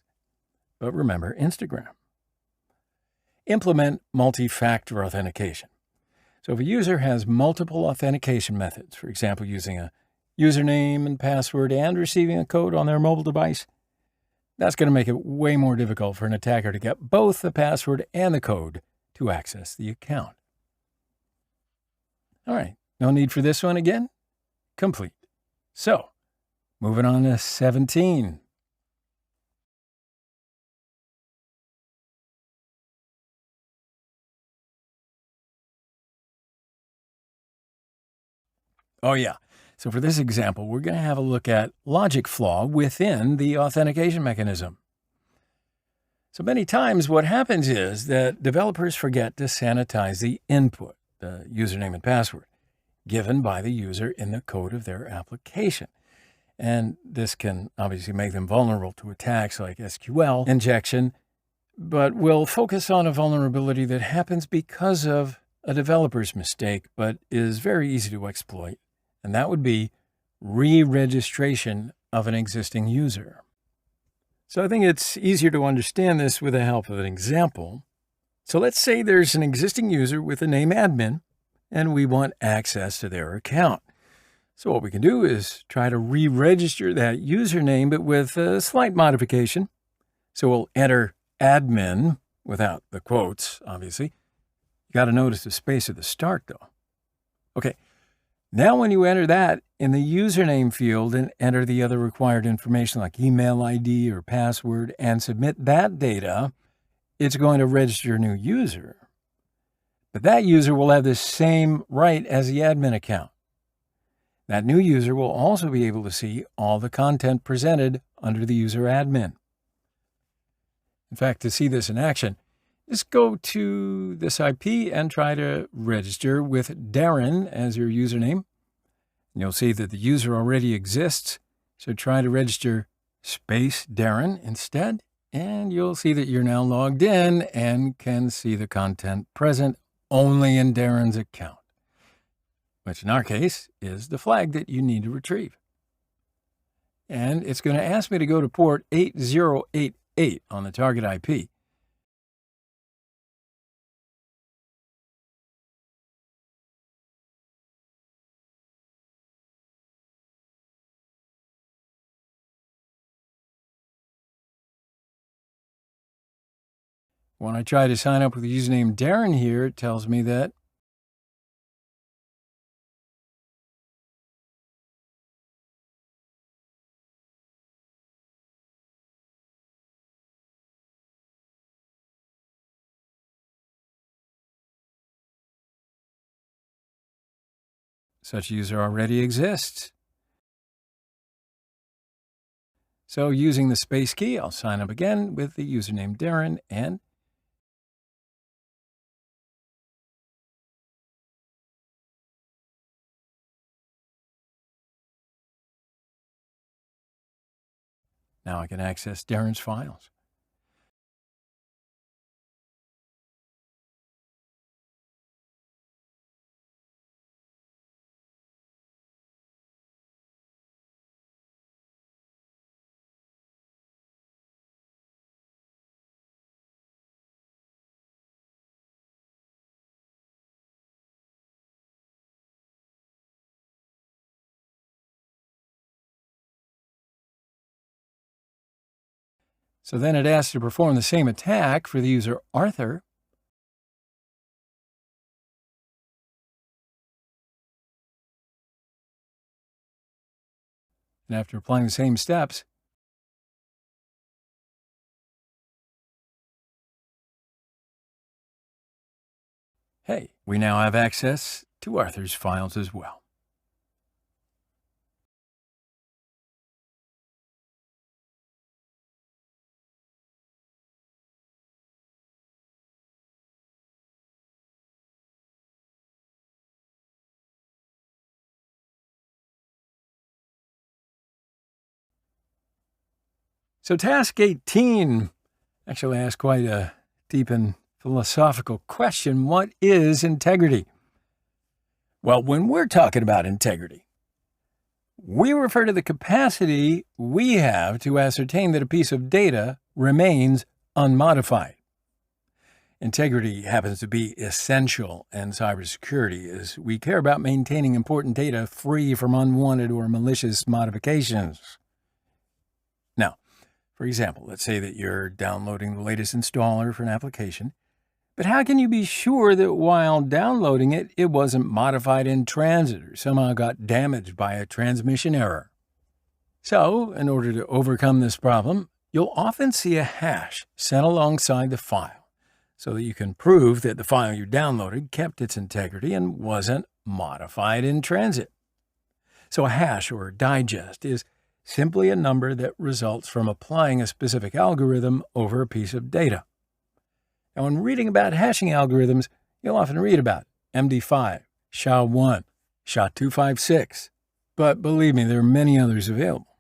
But remember Instagram. Implement multi-factor authentication. So if a user has multiple authentication methods, for example, using a username and password and receiving a code on their mobile device, that's going to make it way more difficult for an attacker to get both the password and the code to access the account. All right, no need for this one again? Complete. So, moving on to 17. Oh, yeah. So for this example, we're going to have a look at logic flaw within the authentication mechanism. So many times what happens is that developers forget to sanitize the input, the username and password, given by the user in the code of their application. And this can obviously make them vulnerable to attacks like SQL injection, but we'll focus on a vulnerability that happens because of a developer's mistake, but is very easy to exploit. And that would be re-registration of an existing user. So I think it's easier to understand this with the help of an example. So let's say there's an existing user with the name admin, and we want access to their account. So what we can do is try to re-register that username, but with a slight modification. So we'll enter admin without the quotes, obviously. You got to notice the space at the start, though. Okay. Now when you enter that in the username field and enter the other required information like email ID or password and submit that data, it's going to register a new user. But that user will have the same right as the admin account. That new user will also be able to see all the content presented under the user admin. In fact, to see this in action, just go to this IP and try to register with Darren as your username. And you'll see that the user already exists, so try to register space Darren instead, and you'll see that you're now logged in and can see the content present only in Darren's account, which in our case is the flag that you need to retrieve. And it's going to ask me to go to port 8088 on the target IP. When I try to sign up with the username Darren here, it tells me that such user already exists. So using the space key, I'll sign up again with the username Darren, and now I can access Darren's files. So then it asks to perform the same attack for the user Arthur. And after applying the same steps, hey, we now have access to Arthur's files as well. So task 18 actually asks quite a deep and philosophical question. What is integrity? Well, when we're talking about integrity, we refer to the capacity we have to ascertain that a piece of data remains unmodified. Integrity happens to be essential in cybersecurity as we care about maintaining important data free from unwanted or malicious modifications. Now, for example, let's say that you're downloading the latest installer for an application, but how can you be sure that while downloading it, it wasn't modified in transit or somehow got damaged by a transmission error? So, in order to overcome this problem, you'll often see a hash sent alongside the file so that you can prove that the file you downloaded kept its integrity and wasn't modified in transit. So a hash or digest is simply a number that results from applying a specific algorithm over a piece of data. Now, when reading about hashing algorithms, you'll often read about MD5, SHA-1, SHA-256, but believe me, there are many others available.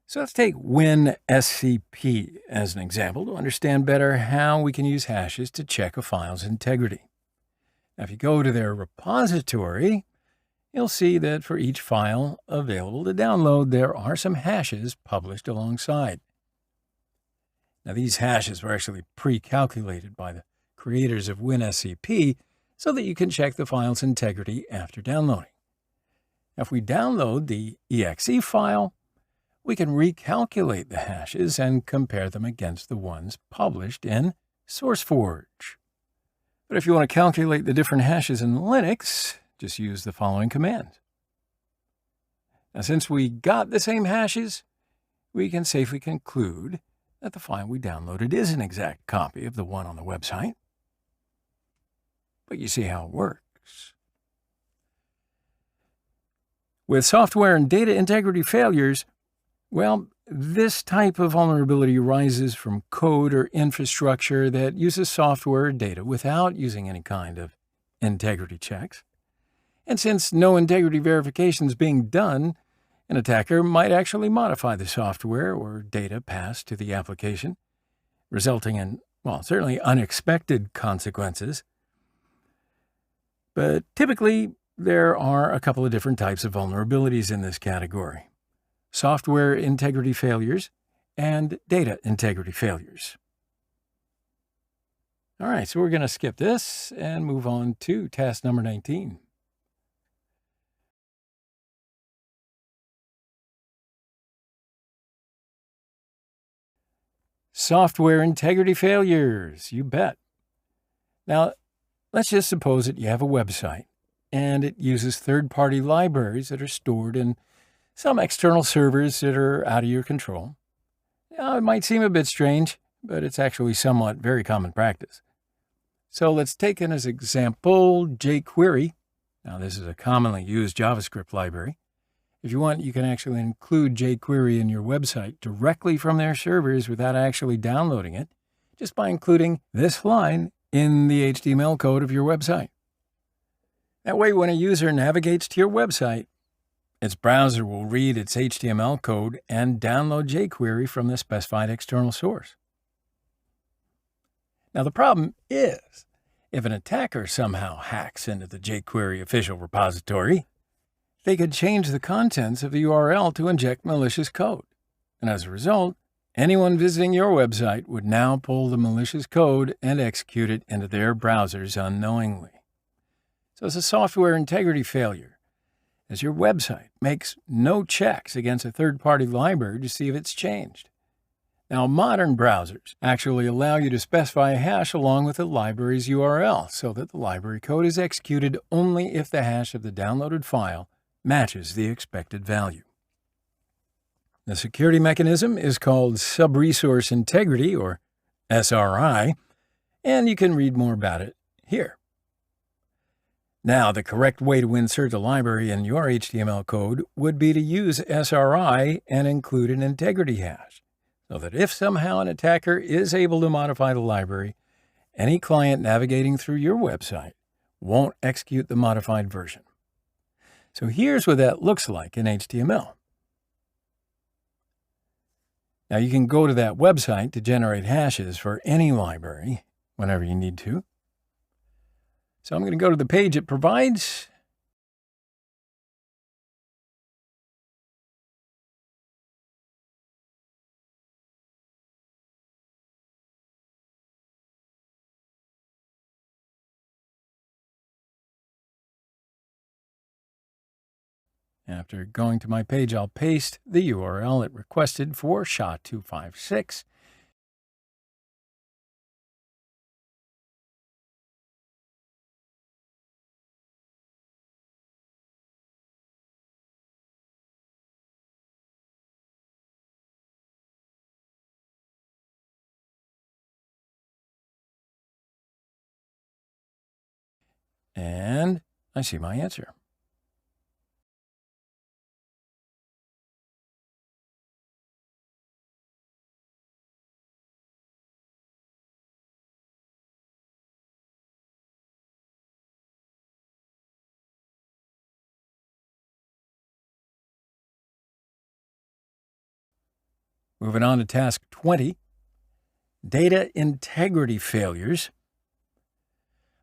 So let's take WinSCP as an example to understand better how we can use hashes to check a file's integrity. Now, if you go to their repository, you'll see that for each file available to download, there are some hashes published alongside. Now, these hashes were actually pre-calculated by the creators of WinSCP so that you can check the file's integrity after downloading. Now, if we download the exe file, we can recalculate the hashes and compare them against the ones published in SourceForge. But if you want to calculate the different hashes in Linux, just use the following command. Now, since we got the same hashes, we can safely conclude that the file we downloaded is an exact copy of the one on the website. But you see how it works. With software and data integrity failures, well, this type of vulnerability arises from code or infrastructure that uses software or data without using any kind of integrity checks. And since no integrity verification is being done, an attacker might actually modify the software or data passed to the application, resulting in, well, certainly unexpected consequences. But typically, there are a couple of different types of vulnerabilities in this category: software integrity failures and data integrity failures. All right, so we're going to skip this and move on to task number 19. Software integrity failures, you bet. Now, let's just suppose that you have a website and it uses third-party libraries that are stored in some external servers that are out of your control. Now, it might seem a bit strange, but it's actually somewhat very common practice. So let's take as an example jQuery. Now, this is a commonly used JavaScript library. If you want, you can actually include jQuery in your website directly from their servers without actually downloading it, just by including this line in the HTML code of your website. That way, when a user navigates to your website, its browser will read its HTML code and download jQuery from the specified external source. Now, the problem is, if an attacker somehow hacks into the jQuery official repository, they could change the contents of the URL to inject malicious code. And as a result, anyone visiting your website would now pull the malicious code and execute it into their browsers unknowingly. So it's a software integrity failure, as your website makes no checks against a third-party library to see if it's changed. Now, modern browsers actually allow you to specify a hash along with the library's URL so that the library code is executed only if the hash of the downloaded file matches the expected value. The security mechanism is called Sub-Resource Integrity, or SRI, and you can read more about it here. Now, the correct way to insert the library in your HTML code would be to use SRI and include an integrity hash, so that if somehow an attacker is able to modify the library, any client navigating through your website won't execute the modified version. So here's what that looks like in HTML. Now, you can go to that website to generate hashes for any library whenever you need to. So I'm going to go to the page it provides. After going to my page, I'll paste the URL it requested for SHA-256. And I see my answer. Moving on to task 20, data integrity failures.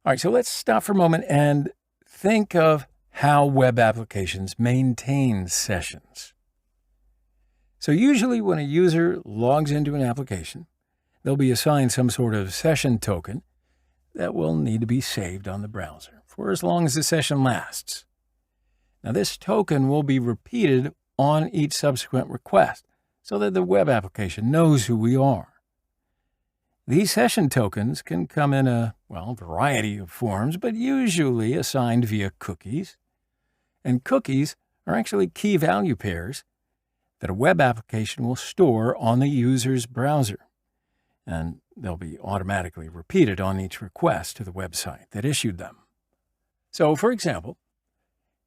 All right, so let's stop for a moment and think of how web applications maintain sessions. So usually when a user logs into an application, they'll be assigned some sort of session token that will need to be saved on the browser for as long as the session lasts. Now, this token will be repeated on each subsequent request so that the web application knows who we are. These session tokens can come in a variety of forms, but usually assigned via cookies. And cookies are actually key value pairs that a web application will store on the user's browser. And they'll be automatically repeated on each request to the website that issued them. So, for example,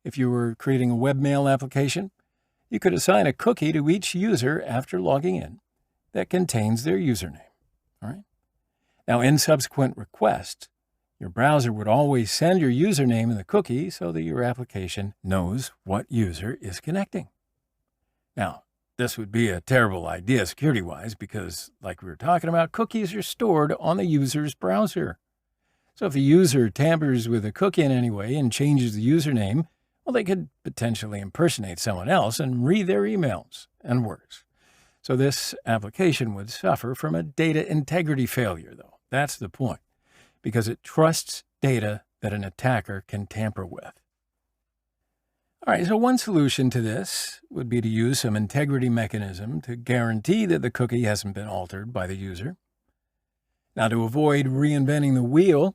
if you were creating a webmail application, you could assign a cookie to each user after logging in that contains their username. All right? Now, in subsequent requests, your browser would always send your username and the cookie so that your application knows what user is connecting. Now, this would be a terrible idea security-wise because, like we were talking about, cookies are stored on the user's browser. So if a user tampers with a cookie in any way and changes the username, well, they could potentially impersonate someone else and read their emails, and worse. So this application would suffer from a data integrity failure, though. That's the point, because it trusts data that an attacker can tamper with. All right, so one solution to this would be to use some integrity mechanism to guarantee that the cookie hasn't been altered by the user. Now, to avoid reinventing the wheel,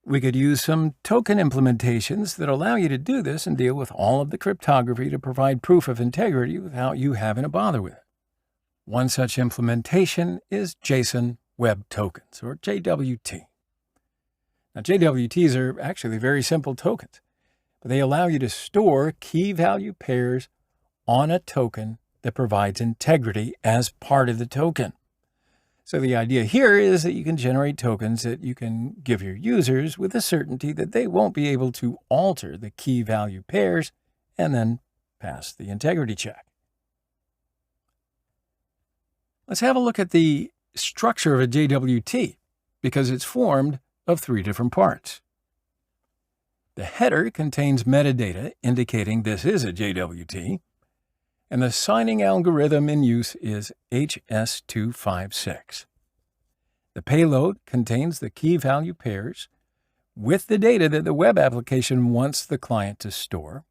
we could use some token implementations that allow you to do this and deal with all of the cryptography to provide proof of integrity without you having to bother with it. One such implementation is JSON Web Tokens, or JWT. Now, JWTs are actually very simple tokens, but they allow you to store key value pairs on a token that provides integrity as part of the token. So the idea here is that you can generate tokens that you can give your users with the certainty that they won't be able to alter the key value pairs and then pass the integrity check. Let's have a look at the structure of a JWT because it's formed of three different parts. The header contains metadata indicating this is a JWT, and the signing algorithm in use is HS256. The payload contains the key value pairs with the data that the web application wants the client to store.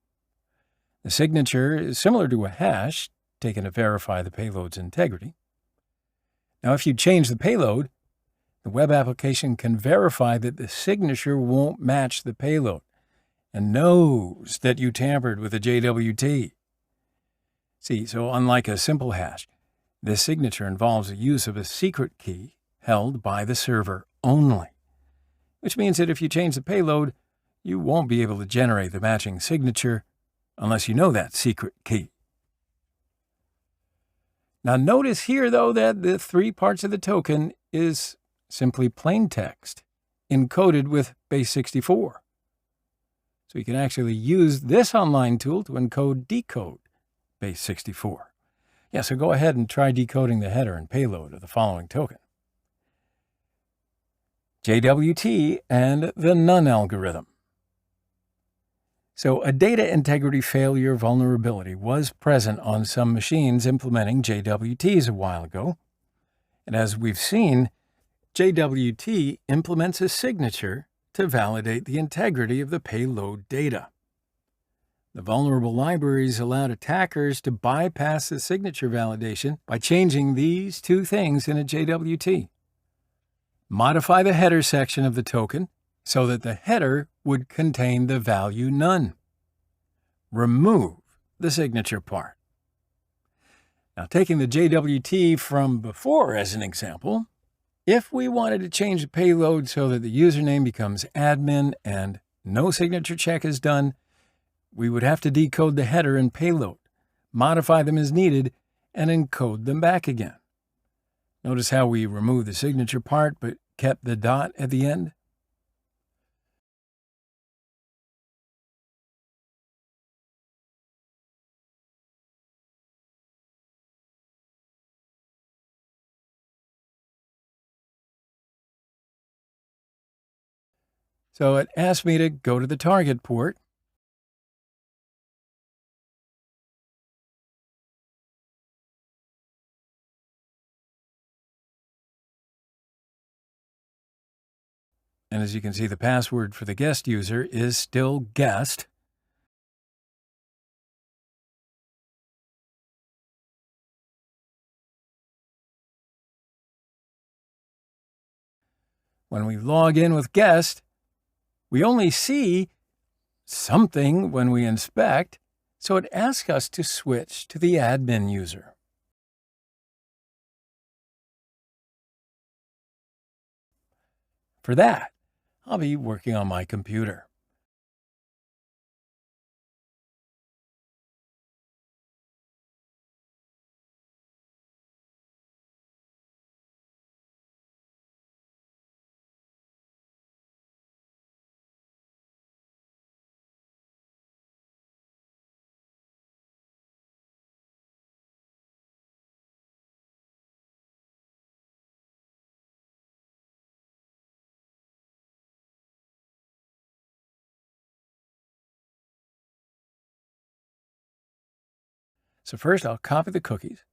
The signature is similar to a hash taken to verify the payload's integrity. Now, if you change the payload, the web application can verify that the signature won't match the payload and knows that you tampered with the JWT. See, so unlike a simple hash, this signature involves the use of a secret key held by the server only, which means that if you change the payload, you won't be able to generate the matching signature unless you know that secret key. Now notice here, though, that the 3 parts of the token is simply plain text encoded with base64. So you can actually use this online tool to decode base64. Yeah, so go ahead and try decoding the header and payload of the following token. JWT and the none algorithm. So a data integrity failure vulnerability was present on some machines implementing JWTs a while ago. And as we've seen, JWT implements a signature to validate the integrity of the payload data. The vulnerable libraries allowed attackers to bypass the signature validation by changing these 2 things in a JWT. Modify the header section of the token so that the header would contain the value none. Remove the signature part. Now, taking the JWT from before as an example, if we wanted to change the payload so that the username becomes admin and no signature check is done, we would have to decode the header and payload, modify them as needed, and encode them back again. Notice how we removed the signature part but kept the dot at the end? So it asked me to go to the target port. And as you can see, the password for the guest user is still guest. When we log in with guest, we only see something when we inspect, so it asks us to switch to the admin user. For that, I'll be working on my computer. So first, I'll copy the cookies.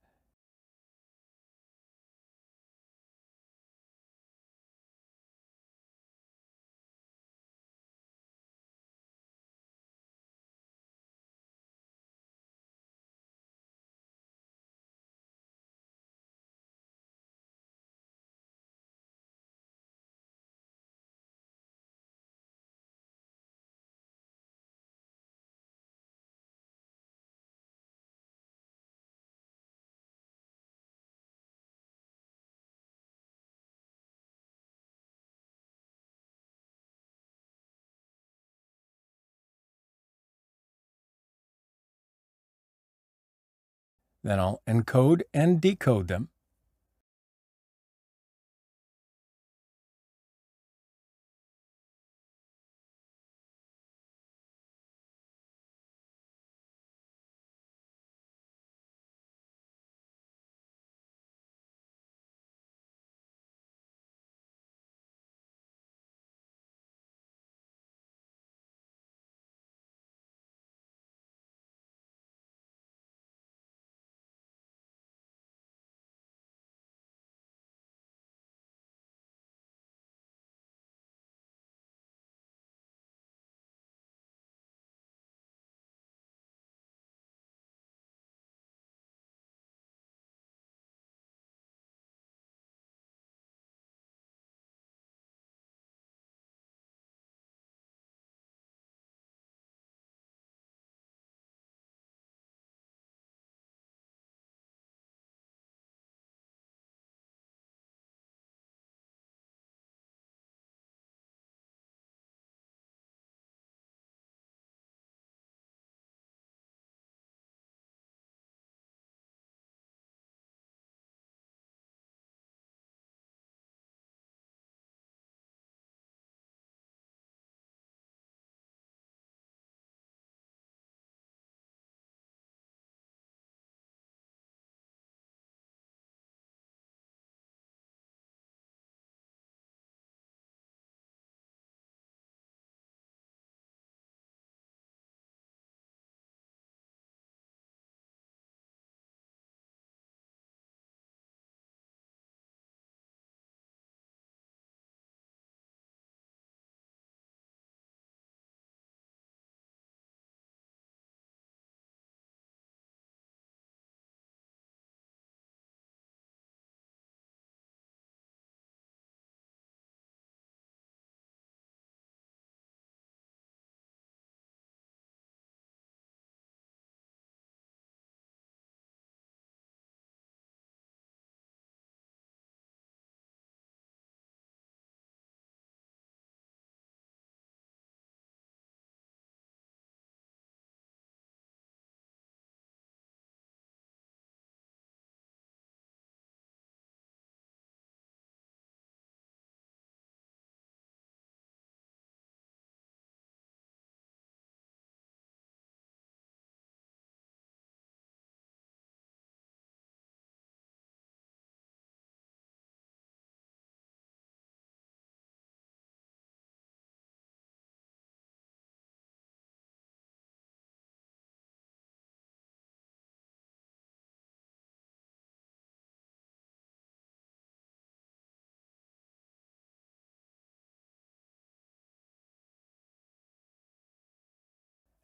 Then I'll encode and decode them.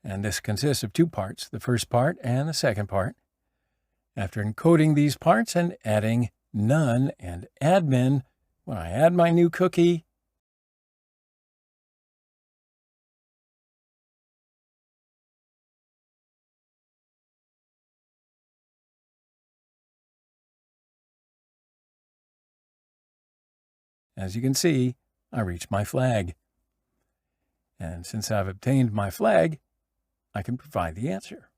And this consists of two parts, the first part and the second part. After encoding these parts and adding none and admin, when I add my new cookie, as you can see, I reach my flag. And since I've obtained my flag, I can provide the answer.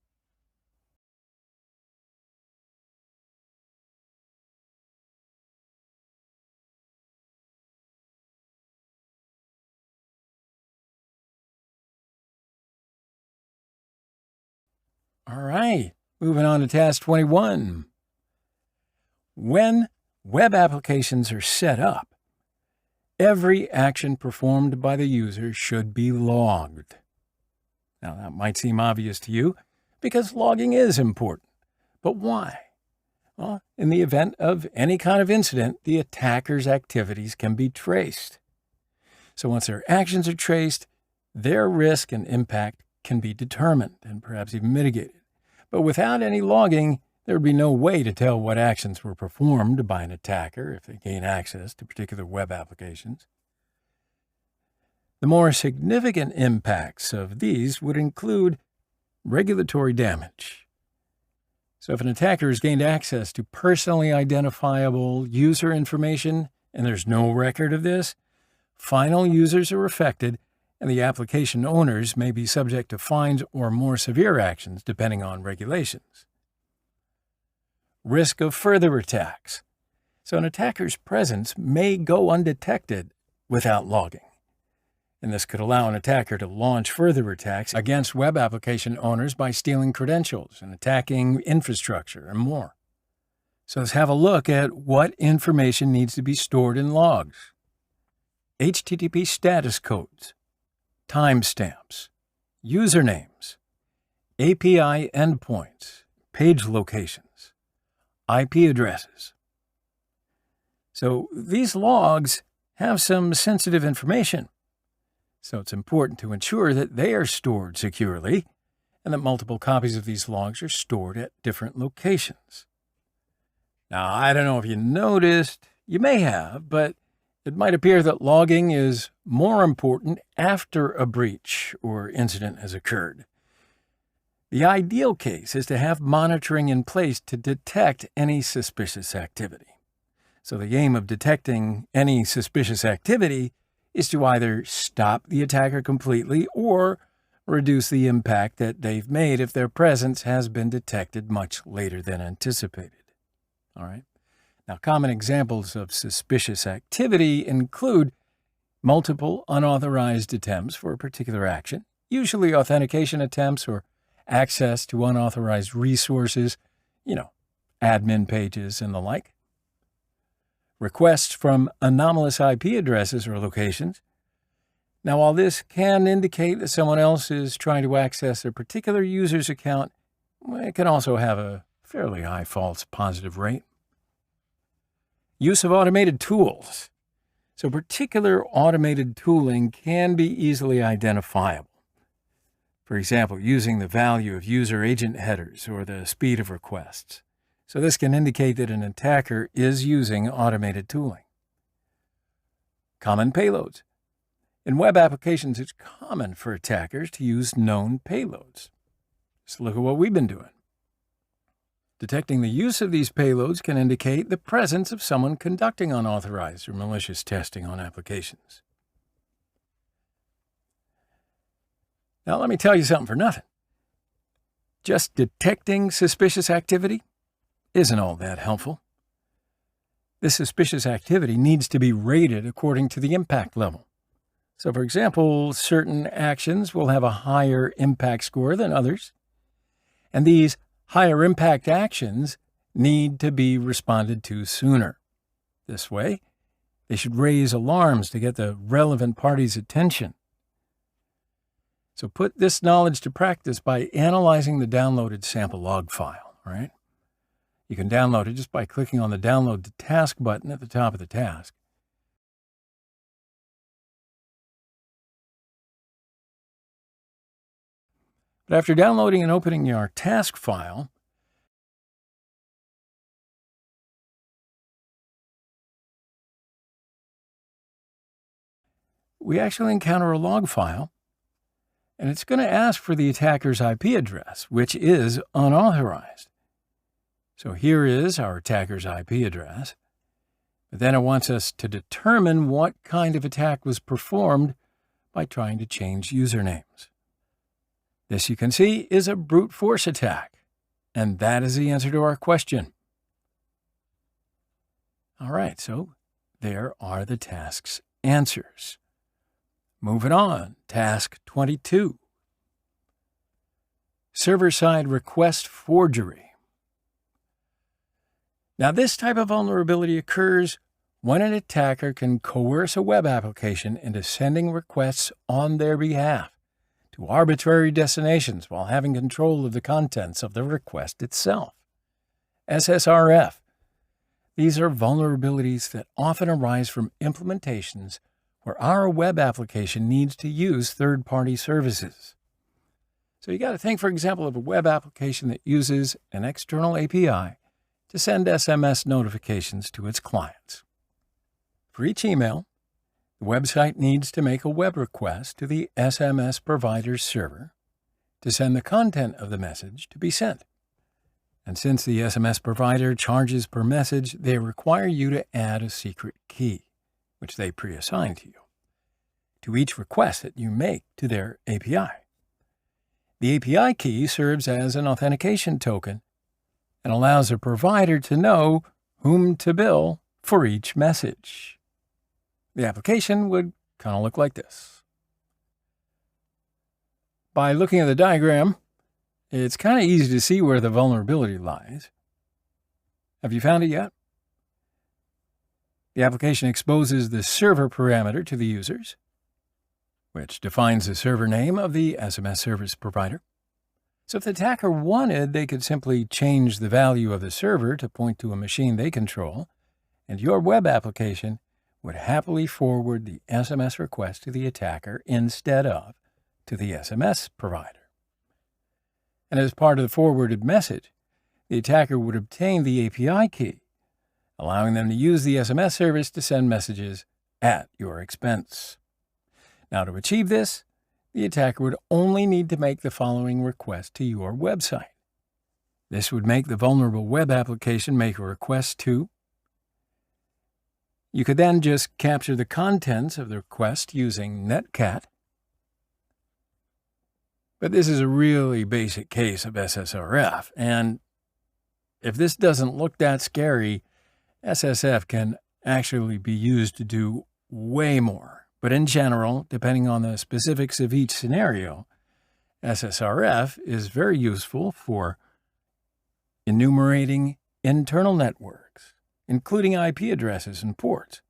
All right, moving on to task 21. When web applications are set up, every action performed by the user should be logged. Now, that might seem obvious to you because logging is important. But why? Well, in the event of any kind of incident, the attacker's activities can be traced. So once their actions are traced, their risk and impact can be determined and perhaps even mitigated. But without any logging, there would be no way to tell what actions were performed by an attacker if they gain access to particular web applications. The more significant impacts of these would include regulatory damage. So if an attacker has gained access to personally identifiable user information and there's no record of this, final users are affected and the application owners may be subject to fines or more severe actions depending on regulations. Risk of further attacks. So an attacker's presence may go undetected without logging. And this could allow an attacker to launch further attacks against web application owners by stealing credentials and attacking infrastructure and more. So let's have a look at what information needs to be stored in logs. HTTP status codes, timestamps, usernames, API endpoints, page locations, IP addresses. So these logs have some sensitive information. So it's important to ensure that they are stored securely and that multiple copies of these logs are stored at different locations. Now, I don't know if you noticed, you may have, but it might appear that logging is more important after a breach or incident has occurred. The ideal case is to have monitoring in place to detect any suspicious activity. So the aim of detecting any suspicious activity is to either stop the attacker completely or reduce the impact that they've made if their presence has been detected much later than anticipated. All right. Now, common examples of suspicious activity include multiple unauthorized attempts for a particular action, usually authentication attempts or access to unauthorized resources, admin pages and the like. Requests from anomalous IP addresses or locations. Now, while this can indicate that someone else is trying to access a particular user's account, it can also have a fairly high false positive rate. Use of automated tools. So particular automated tooling can be easily identifiable. For example, using the value of user agent headers or the speed of requests. So this can indicate that an attacker is using automated tooling. Common payloads. In web applications, it's common for attackers to use known payloads. Just look at what we've been doing. Detecting the use of these payloads can indicate the presence of someone conducting unauthorized or malicious testing on applications. Now, let me tell you something for nothing. Just detecting suspicious activity isn't all that helpful. This suspicious activity needs to be rated according to the impact level. So, for example, certain actions will have a higher impact score than others, and these higher impact actions need to be responded to sooner. This way, they should raise alarms to get the relevant party's attention. So put this knowledge to practice by analyzing the downloaded sample log file, all right? You can download it just by clicking on the Download to Task button at the top of the task. But after downloading and opening our task file, we actually encounter a log file, and it's going to ask for the attacker's IP address, which is unauthorized. So here is our attacker's IP address. But then it wants us to determine what kind of attack was performed by trying to change usernames. This, you can see, is a brute force attack, and that is the answer to our question. All right, so there are the task's answers. Moving on, task 22. Server-side request forgery. Now, this type of vulnerability occurs when an attacker can coerce a web application into sending requests on their behalf to arbitrary destinations while having control of the contents of the request itself. SSRF. These are vulnerabilities that often arise from implementations where our web application needs to use third-party services. So you got to think, for example, of a web application that uses an external API to send SMS notifications to its clients. For each email, the website needs to make a web request to the SMS provider's server to send the content of the message to be sent. And since the SMS provider charges per message, they require you to add a secret key, which they pre-assign to you, to each request that you make to their API. The API key serves as an authentication token and allows the provider to know whom to bill for each message. The application would kind of look like this. By looking at the diagram, it's kind of easy to see where the vulnerability lies. Have you found it yet? The application exposes the server parameter to the users, which defines the server name of the SMS service provider. So if the attacker wanted, they could simply change the value of the server to point to a machine they control, and your web application would happily forward the SMS request to the attacker instead of to the SMS provider. And as part of the forwarded message, the attacker would obtain the API key, allowing them to use the SMS service to send messages at your expense. Now, to achieve this, the attacker would only need to make the following request to your website. This would make the vulnerable web application make a request to. You could then just capture the contents of the request using netcat. But this is a really basic case of SSRF, and if this doesn't look that scary, SSF can actually be used to do way more. But in general, depending on the specifics of each scenario, SSRF is very useful for enumerating internal networks, including IP addresses and ports.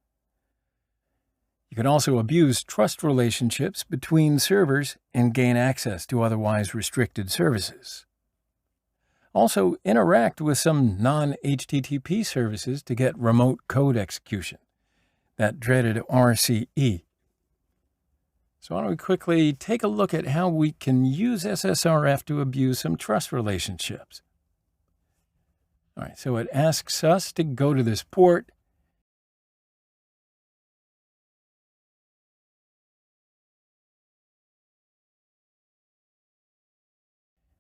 You can also abuse trust relationships between servers and gain access to otherwise restricted services. Also, interact with some non-HTTP services to get remote code execution, that dreaded RCE. So why don't we quickly take a look at how we can use SSRF to abuse some trust relationships. All right, so it asks us to go to this port.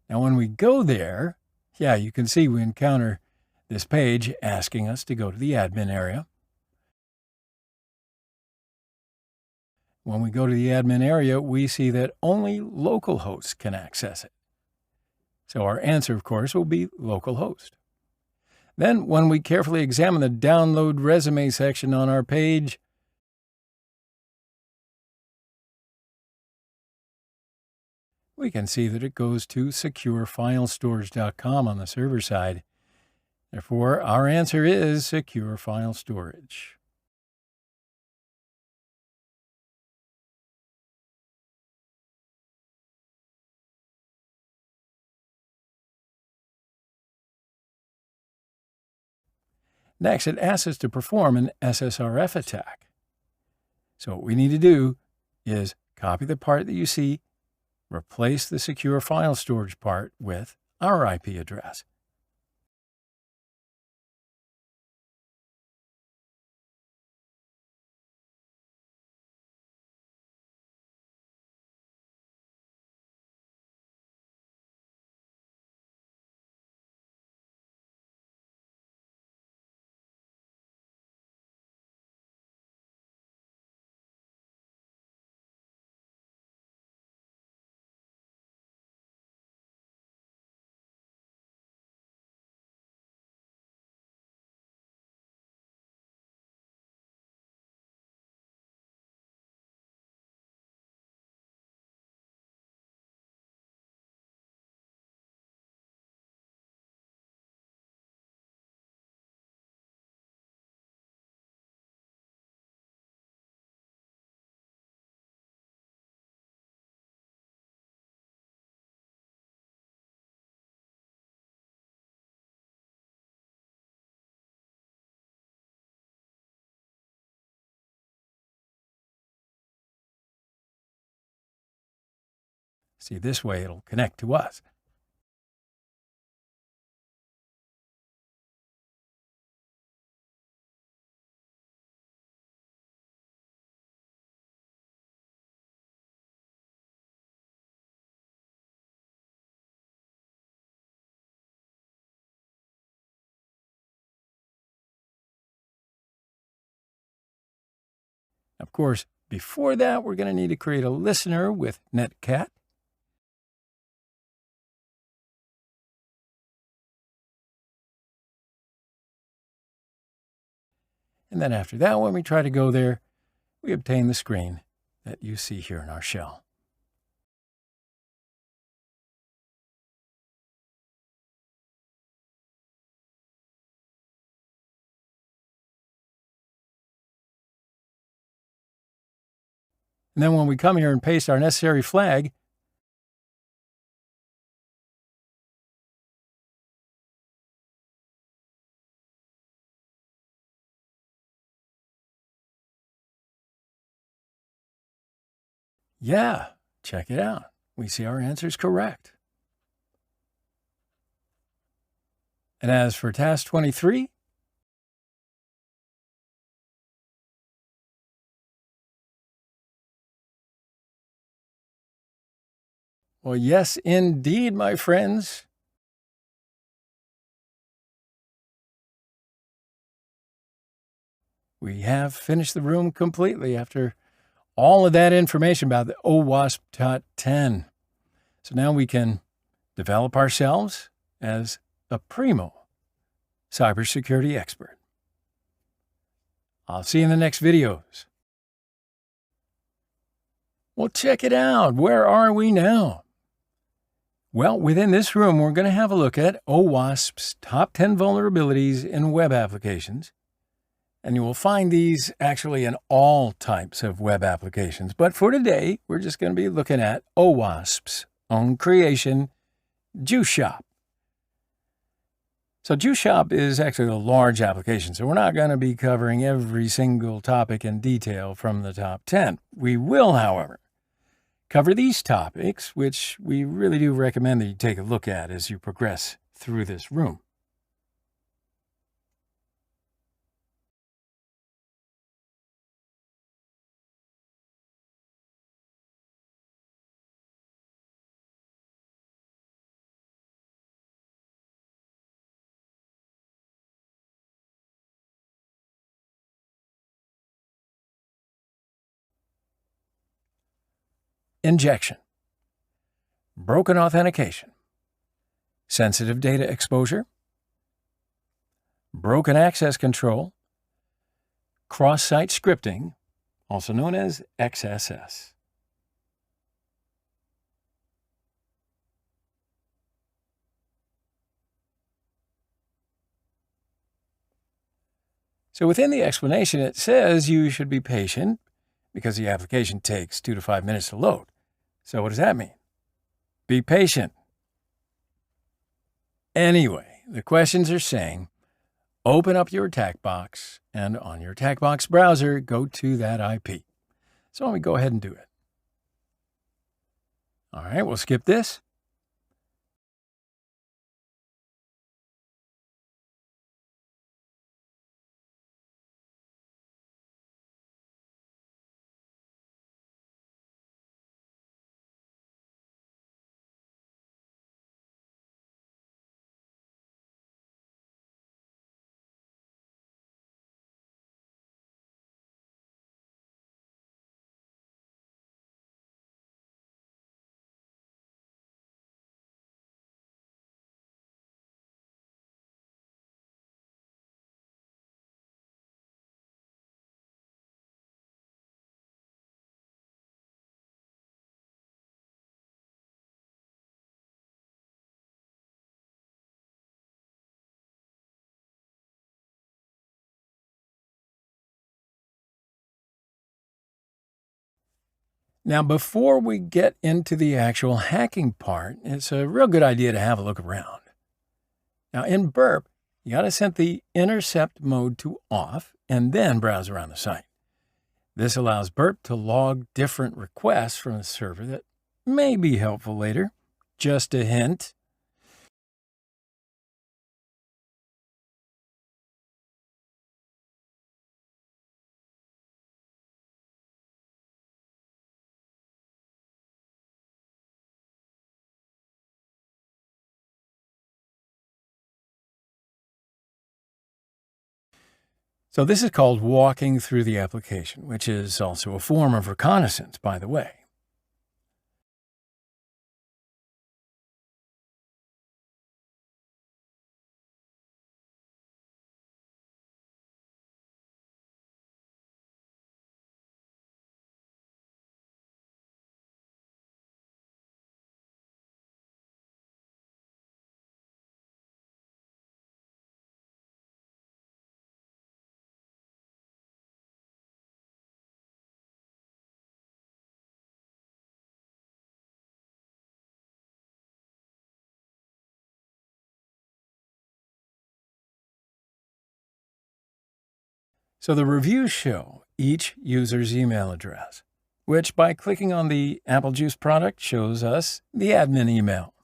Now, when we go there, you can see we encounter this page asking us to go to the admin area. When we go to the admin area, we see that only local hosts can access it. So our answer, of course, will be localhost. Then, when we carefully examine the download resume section on our page, we can see that it goes to securefilestorage.com on the server side. Therefore, our answer is secure file storage. Next, it asks us to perform an SSRF attack. So what we need to do is copy the part that you see replace the secure file storage part with our IP address. See, this way it'll connect to us. Of course, before that, we're going to need to create a listener with netcat. And then after that, when we try to go there, we obtain the screen that you see here in our shell. And then when we come here and paste our necessary flag, yeah, check it out. We see our answer is correct. And as for task 23, well, yes, indeed, my friends. We have finished the room completely after all of that information about the OWASP.10. So now we can develop ourselves as a primo cybersecurity expert. I'll see you in the next videos. Well, check it out. Where are we now? Well, within this room, we're going to have a look at OWASP's top 10 vulnerabilities in web applications. And you will find these actually in all types of web applications. But for today, we're just going to be looking at OWASP's own creation, JuiceShop. So JuiceShop is actually a large application, so we're not going to be covering every single topic in detail from the top 10. We will, however, cover these topics, which we really do recommend that you take a look at as you progress through this room. Injection, broken authentication, sensitive data exposure, broken access control, cross-site scripting, also known as XSS. So within the explanation, it says you should be patient because the application takes 2 to 5 minutes to load. So what does that mean? Be patient. Anyway, the questions are saying, open up your attack box, and on your attack box browser, go to that IP. So let me go ahead and do it. All right, we'll skip this. Now, before we get into the actual hacking part, it's a real good idea to have a look around. Now, in Burp, you got to set the intercept mode to off and then browse around the site. This allows Burp to log different requests from the server that may be helpful later. Just a hint. So this is called walking through the application, which is also a form of reconnaissance, by the way. So the reviews show each user's email address, which by clicking on the apple juice product shows us the admin email.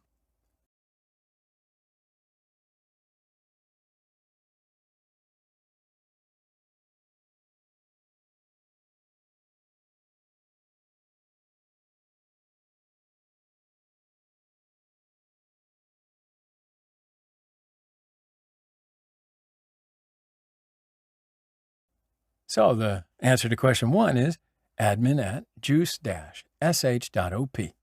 So the answer to question 1 is admin@juice-sh.op.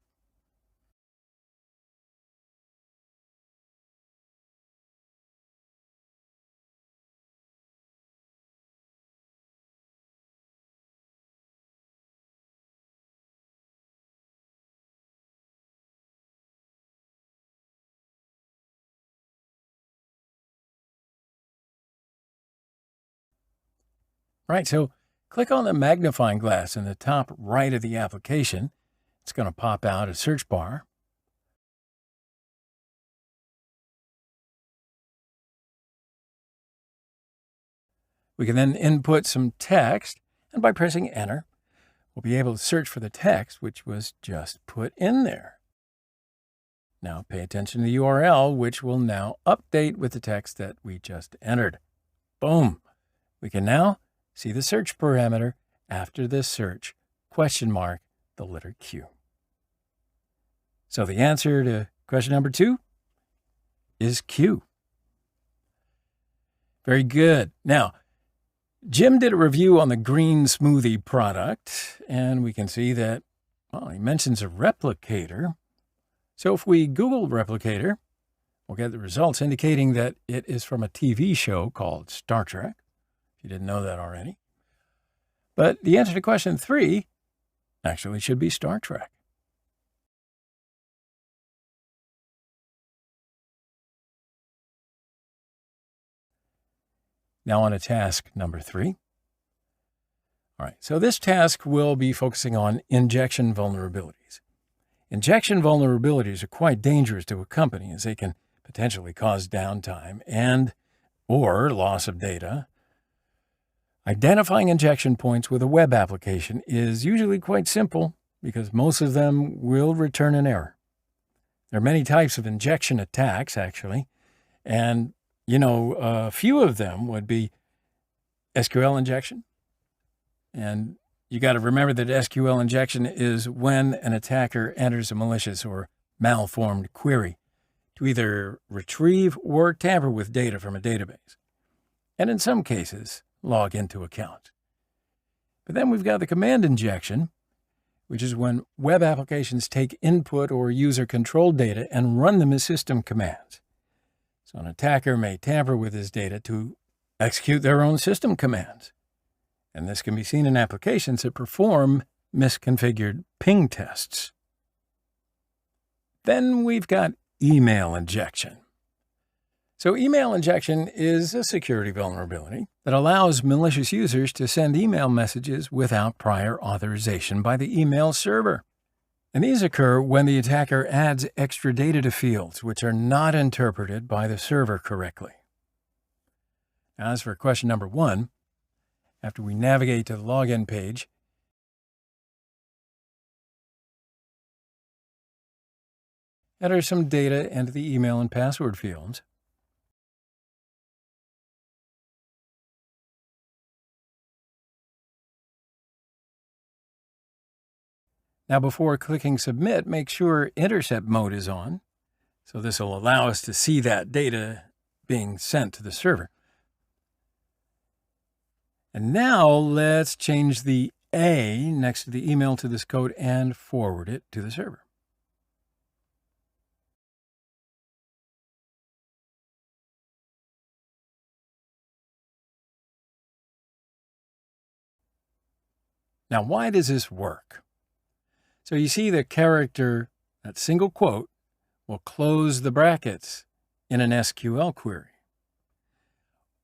Right, so click on the magnifying glass in the top right of the application. It's going to pop out a search bar. We can then input some text, and by pressing enter, we'll be able to search for the text which was just put in there. Now pay attention to the URL, which will now update with the text that we just entered. Boom! We can now see the search parameter after the search, the letter Q. So the answer to question number 2 is Q. Very good. Now, Jim did a review on the green smoothie product, and we can see that, well, he mentions a replicator. So if we Google replicator, we'll get the results indicating that it is from a TV show called Star Trek, if you didn't know that already. But the answer to question 3 actually should be Star Trek. Now on to task number 3. All right, so this task will be focusing on injection vulnerabilities. Injection vulnerabilities are quite dangerous to a company as they can potentially cause downtime or loss of data. Identifying injection points with a web application is usually quite simple because most of them will return an error. There are many types of injection attacks, actually, and, a few of them would be SQL injection. And you got to remember that SQL injection is when an attacker enters a malicious or malformed query to either retrieve or tamper with data from a database, and in some cases, log into accounts. But then we've got the command injection, which is when web applications take input or user-controlled data and run them as system commands. So an attacker may tamper with this data to execute their own system commands. And this can be seen in applications that perform misconfigured ping tests. Then we've got email injection. So email injection is a security vulnerability that allows malicious users to send email messages without prior authorization by the email server. And these occur when the attacker adds extra data to fields which are not interpreted by the server correctly. Now, as for question number 1, after we navigate to the login page, enter some data into the email and password fields. Now, before clicking Submit, make sure Intercept mode is on. So this will allow us to see that data being sent to the server. And now let's change the A next to the email to this code and forward it to the server. Now, why does this work? So you see the character, that single quote, will close the brackets in an SQL query.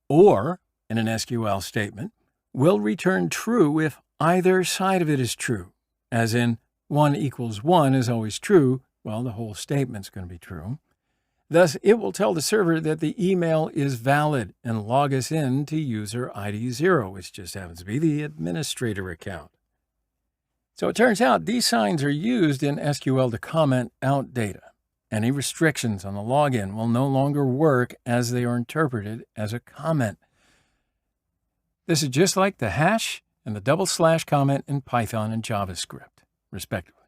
Or, in an SQL statement, will return true if either side of it is true, as in 1 equals 1 is always true. Well, the whole statement's going to be true. Thus, it will tell the server that the email is valid and log us in to user ID 0, which just happens to be the administrator account. So it turns out these signs are used in SQL to comment out data. Any restrictions on the login will no longer work as they are interpreted as a comment. This is just like the hash and the // comment in Python and JavaScript, respectively.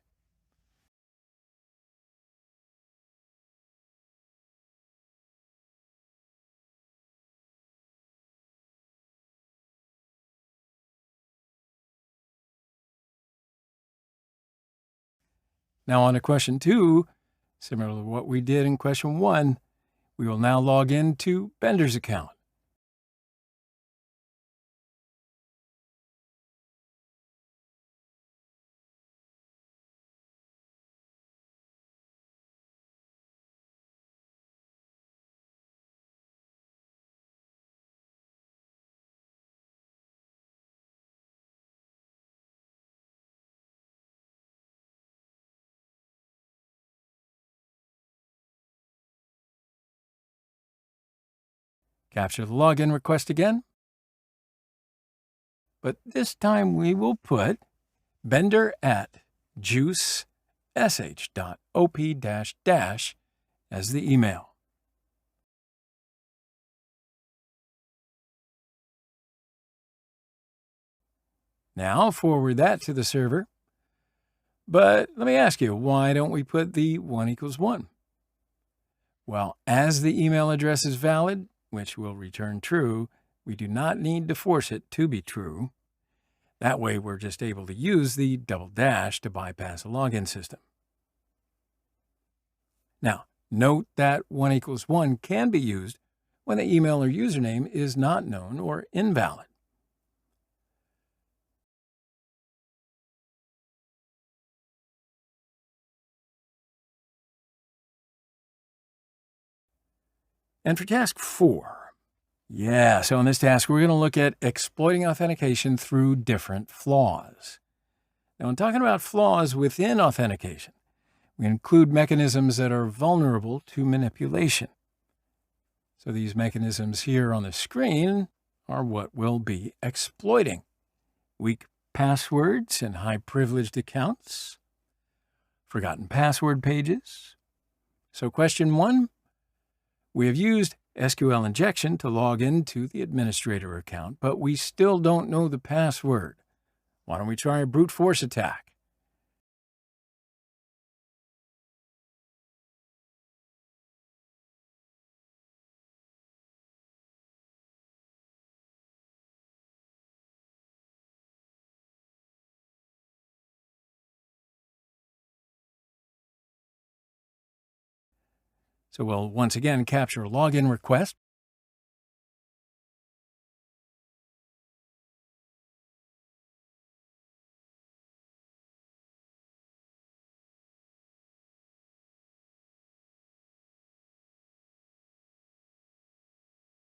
Now on to question 2, similar to what we did in question 1, we will now log into Bender's account. Capture the login request again. But this time we will put bender@juicesh.op-- as the email. Now forward that to the server. But let me ask you, why don't we put the 1 equals 1? Well, as the email address is valid, which will return true, we do not need to force it to be true. That way, we're just able to use the / to bypass a login system. Now, note that 1 equals 1 can be used when the email or username is not known or invalid. And for task 4, so in this task, we're going to look at exploiting authentication through different flaws. Now, when talking about flaws within authentication, we include mechanisms that are vulnerable to manipulation. So these mechanisms here on the screen are what we'll be exploiting. Weak passwords in high-privileged accounts, forgotten password pages. So question 1, we have used SQL injection to log into the administrator account, but we still don't know the password. Why don't we try a brute force attack? So we'll once again capture a login request.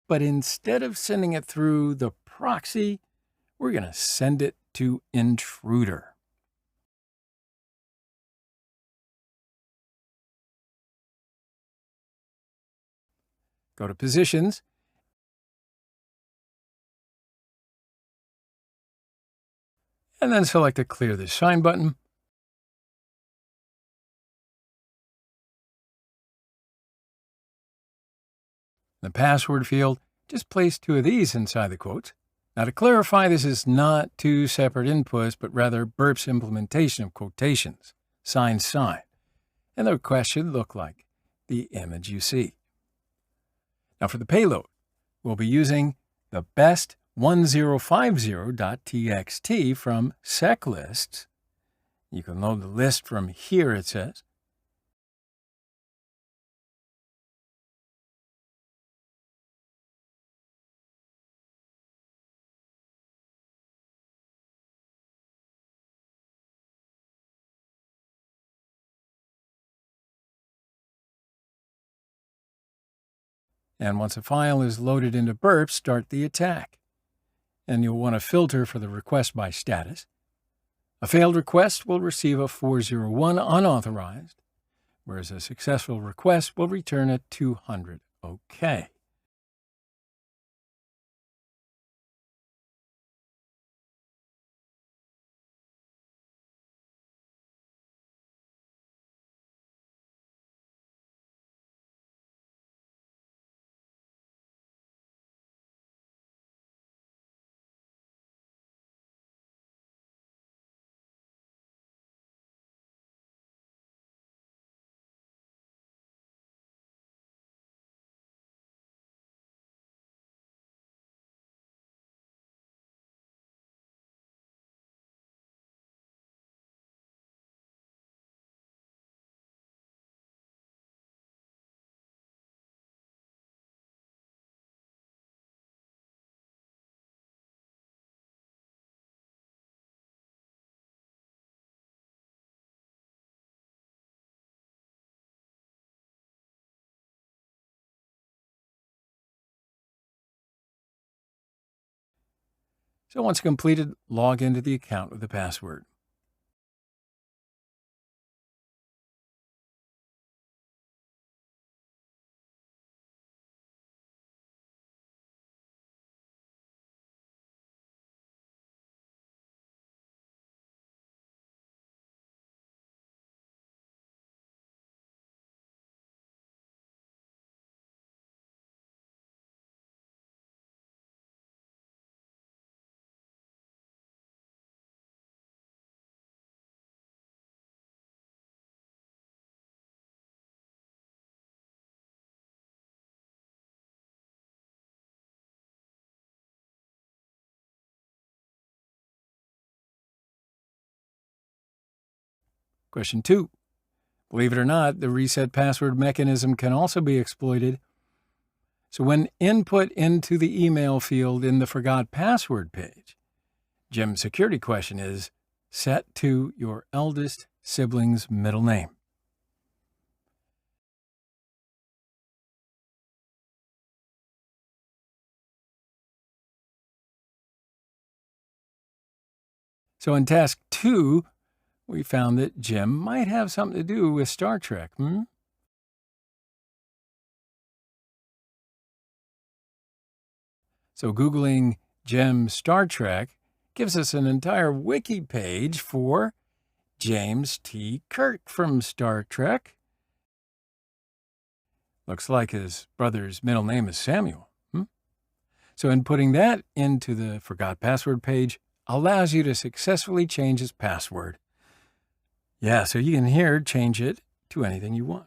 But instead of sending it through the proxy, we're going to send it to intruder. Go to positions, and then select the Clear the Sign button. In the password field, just place 2 of these inside the quotes. Now to clarify, this is not 2 separate inputs, but rather Burp's implementation of quotations, sign, and the request should look like the image you see. Now for the payload, we'll be using the best 1050.txt from seclists. You can load the list from here, it says. And once a file is loaded into Burp, start the attack. And you'll want to filter for the request by status. A failed request will receive a 401 unauthorized, whereas a successful request will return a 200 OK. So once completed, log into the account with the password. Question 2. Believe it or not, the reset password mechanism can also be exploited. So when input into the email field in the Forgot Password page, Jim's security question is set to your eldest sibling's middle name. So in task 2, we found that Jim might have something to do with Star Trek. So Googling Jim Star Trek gives us an entire wiki page for James T. Kirk from Star Trek. Looks like his brother's middle name is Samuel. So inputting that into the Forgot Password page allows you to successfully change his password. Yeah, so you can here change it to anything you want.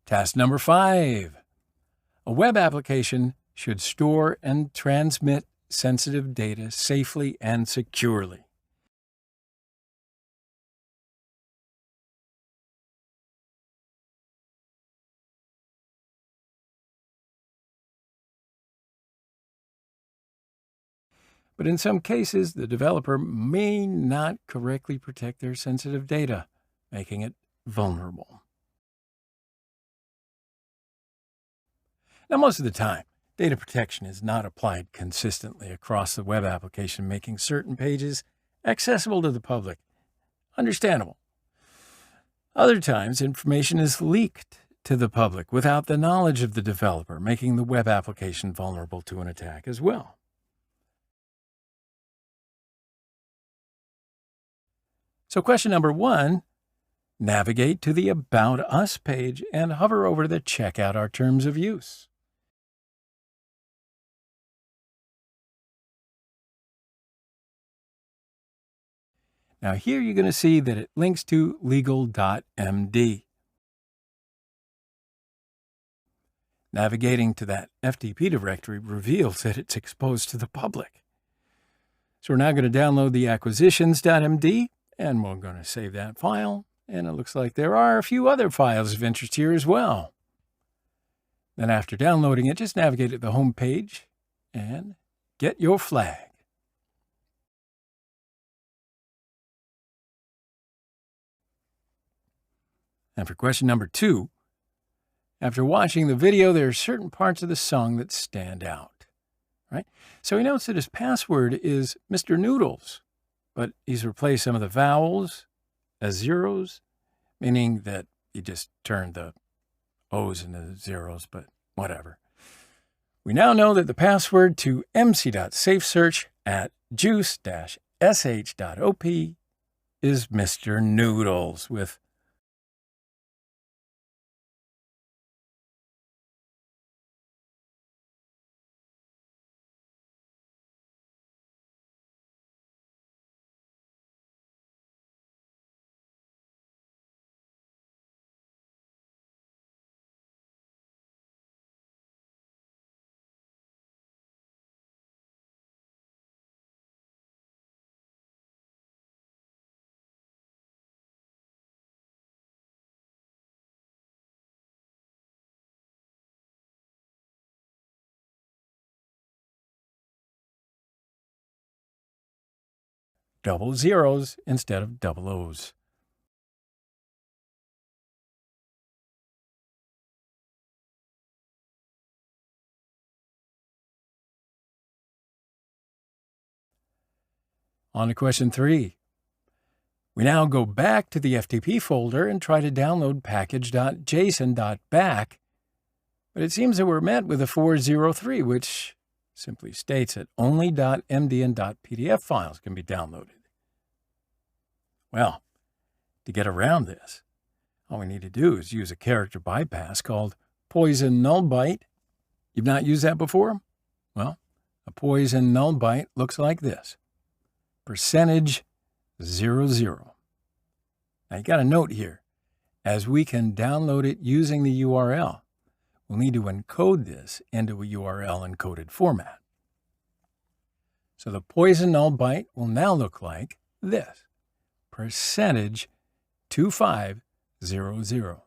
Task number 5. A web application should store and transmit sensitive data safely and securely. But in some cases, the developer may not correctly protect their sensitive data, making it vulnerable. Now, most of the time, data protection is not applied consistently across the web application, making certain pages accessible to the public. Understandable. Other times, information is leaked to the public without the knowledge of the developer, making the web application vulnerable to an attack as well. So question number 1, navigate to the About Us page and hover over the Check Out Our Terms of Use. Now here you're going to see that it links to legal.md. Navigating to that FTP directory reveals that it's exposed to the public. So we're now going to download the acquisitions.md, and we're going to save that file. And it looks like there are a few other files of interest here as well. Then after downloading it, just navigate to the home page and get your flag. And for question number 2, after watching the video, there are certain parts of the song that stand out, right? So he notes that his password is Mr. Noodles, but he's replaced some of the vowels as zeros, meaning that he just turned the O's into zeros, but whatever. We now know that the password to mc.safesearch at juice-sh.op is Mr. Noodles with double zeros instead of double O's. On to question 3. We now go back to the FTP folder and try to download package.json.back, but it seems that we're met with a 403, which simply states that only .md and .pdf files can be downloaded. Well, to get around this, all we need to do is use a character bypass called Poison Null Byte. You've not used that before? Well, a poison null byte looks like this. %00. Now you got a note here. As we can download it using the URL, we'll need to encode this into a URL encoded format. So the poison null byte will now look like this. %2500.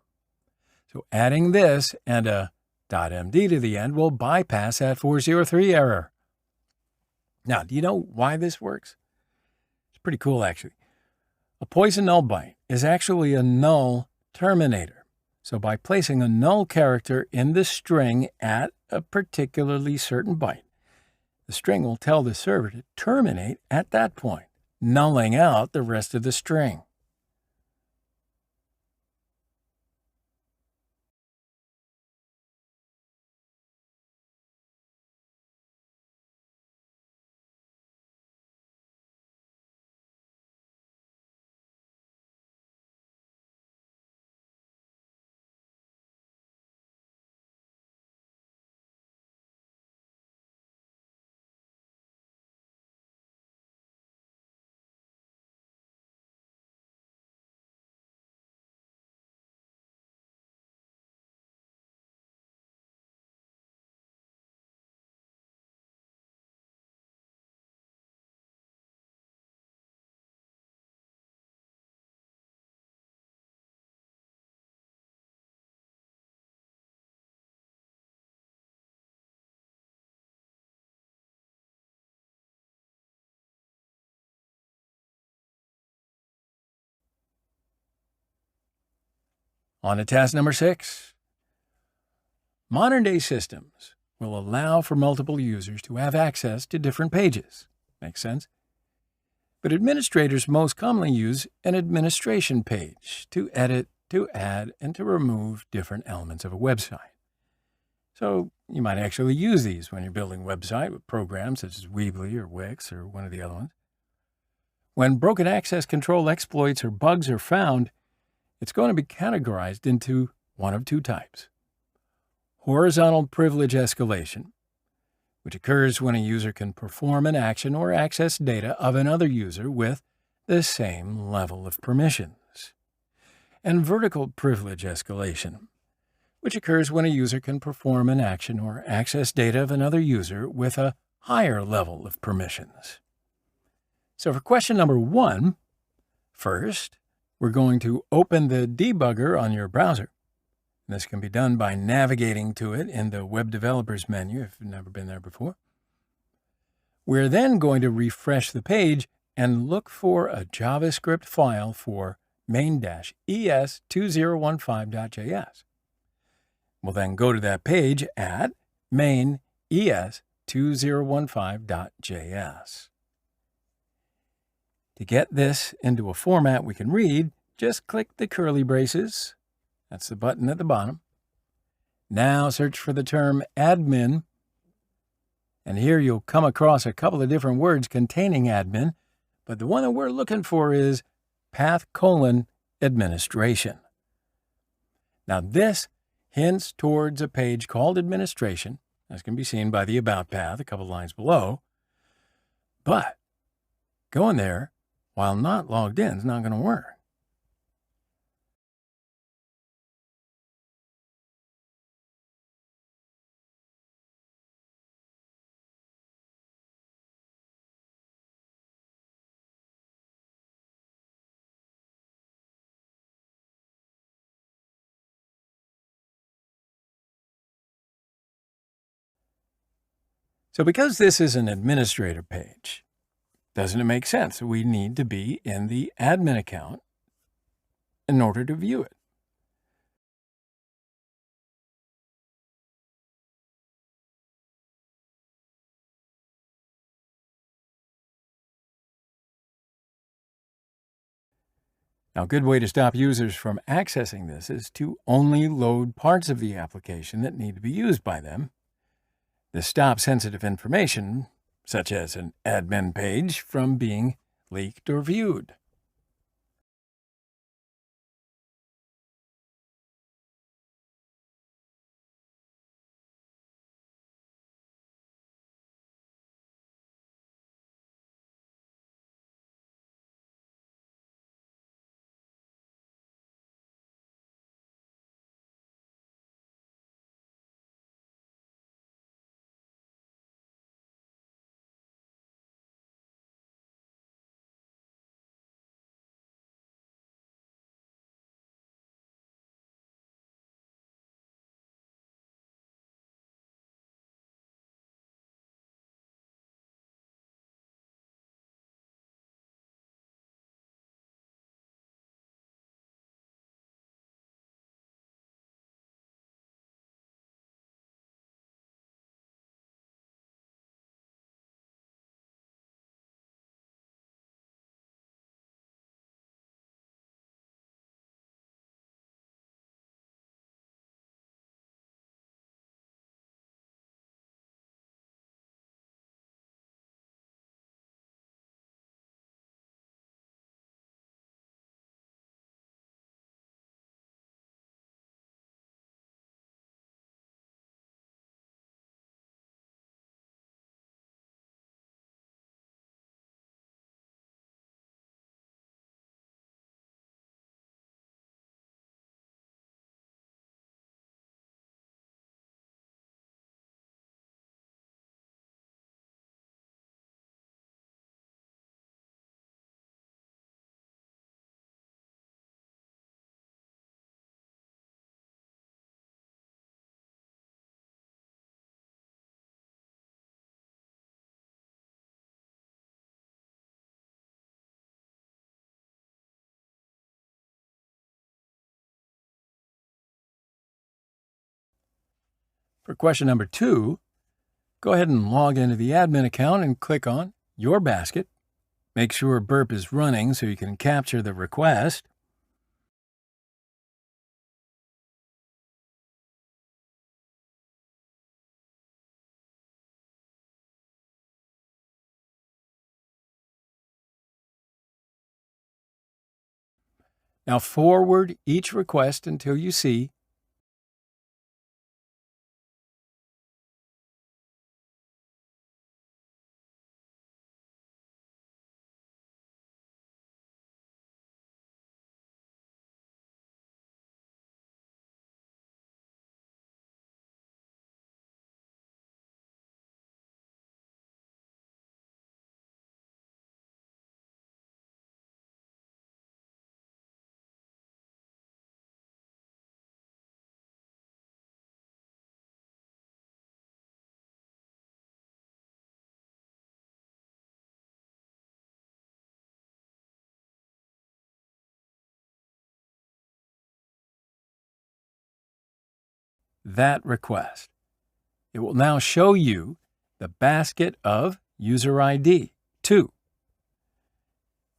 So adding this and a .md to the end will bypass that 403 error. Now, do you know why this works? It's pretty cool, actually. A poison null byte is actually a null terminator. So by placing a null character in the string at a particularly certain byte, the string will tell the server to terminate at that point, nulling out the rest of the string. On to task number 6. Modern-day systems will allow for multiple users to have access to different pages. Makes sense? But administrators most commonly use an administration page to edit, to add, and to remove different elements of a website. So you might actually use these when you're building a website with programs such as Weebly or Wix or one of the other ones. When broken access control exploits or bugs are found, it's going to be categorized into one of two types. Horizontal privilege escalation, which occurs when a user can perform an action or access data of another user with the same level of permissions. And vertical privilege escalation, which occurs when a user can perform an action or access data of another user with a higher level of permissions. So for question number 1, first, we're going to open the debugger on your browser. This can be done by navigating to it in the Web Developers menu if you've never been there before. We're then going to refresh the page and look for a JavaScript file for main-es2015.js. We'll then go to that page at main-es2015.js. To get this into a format we can read, just click the curly braces. That's the button at the bottom. Now search for the term admin. And here you'll come across a couple of different words containing admin, but the one that we're looking for is path:\administration. Now this hints towards a page called administration, as can be seen by the about path a couple lines below. But going there while not logged in is not going to work. So because this is an administrator page, doesn't it make sense that we need to be in the admin account in order to view it? Now, a good way to stop users from accessing this is to only load parts of the application that need to be used by them. This stops sensitive information, such as an admin page, from being leaked or viewed. For question number 2, go ahead and log into the admin account and click on Your Basket. Make sure Burp is running so you can capture the request. Now forward each request until you see that request. It will now show you the basket of user ID 2.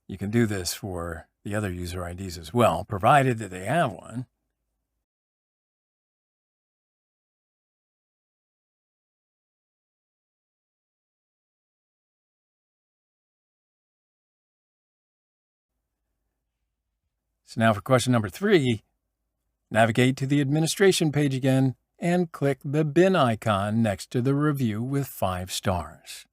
You can do this for the other user IDs as well, provided that they have one. So now for question number 3, navigate to the administration page again and click the bin icon next to the review with 5 stars.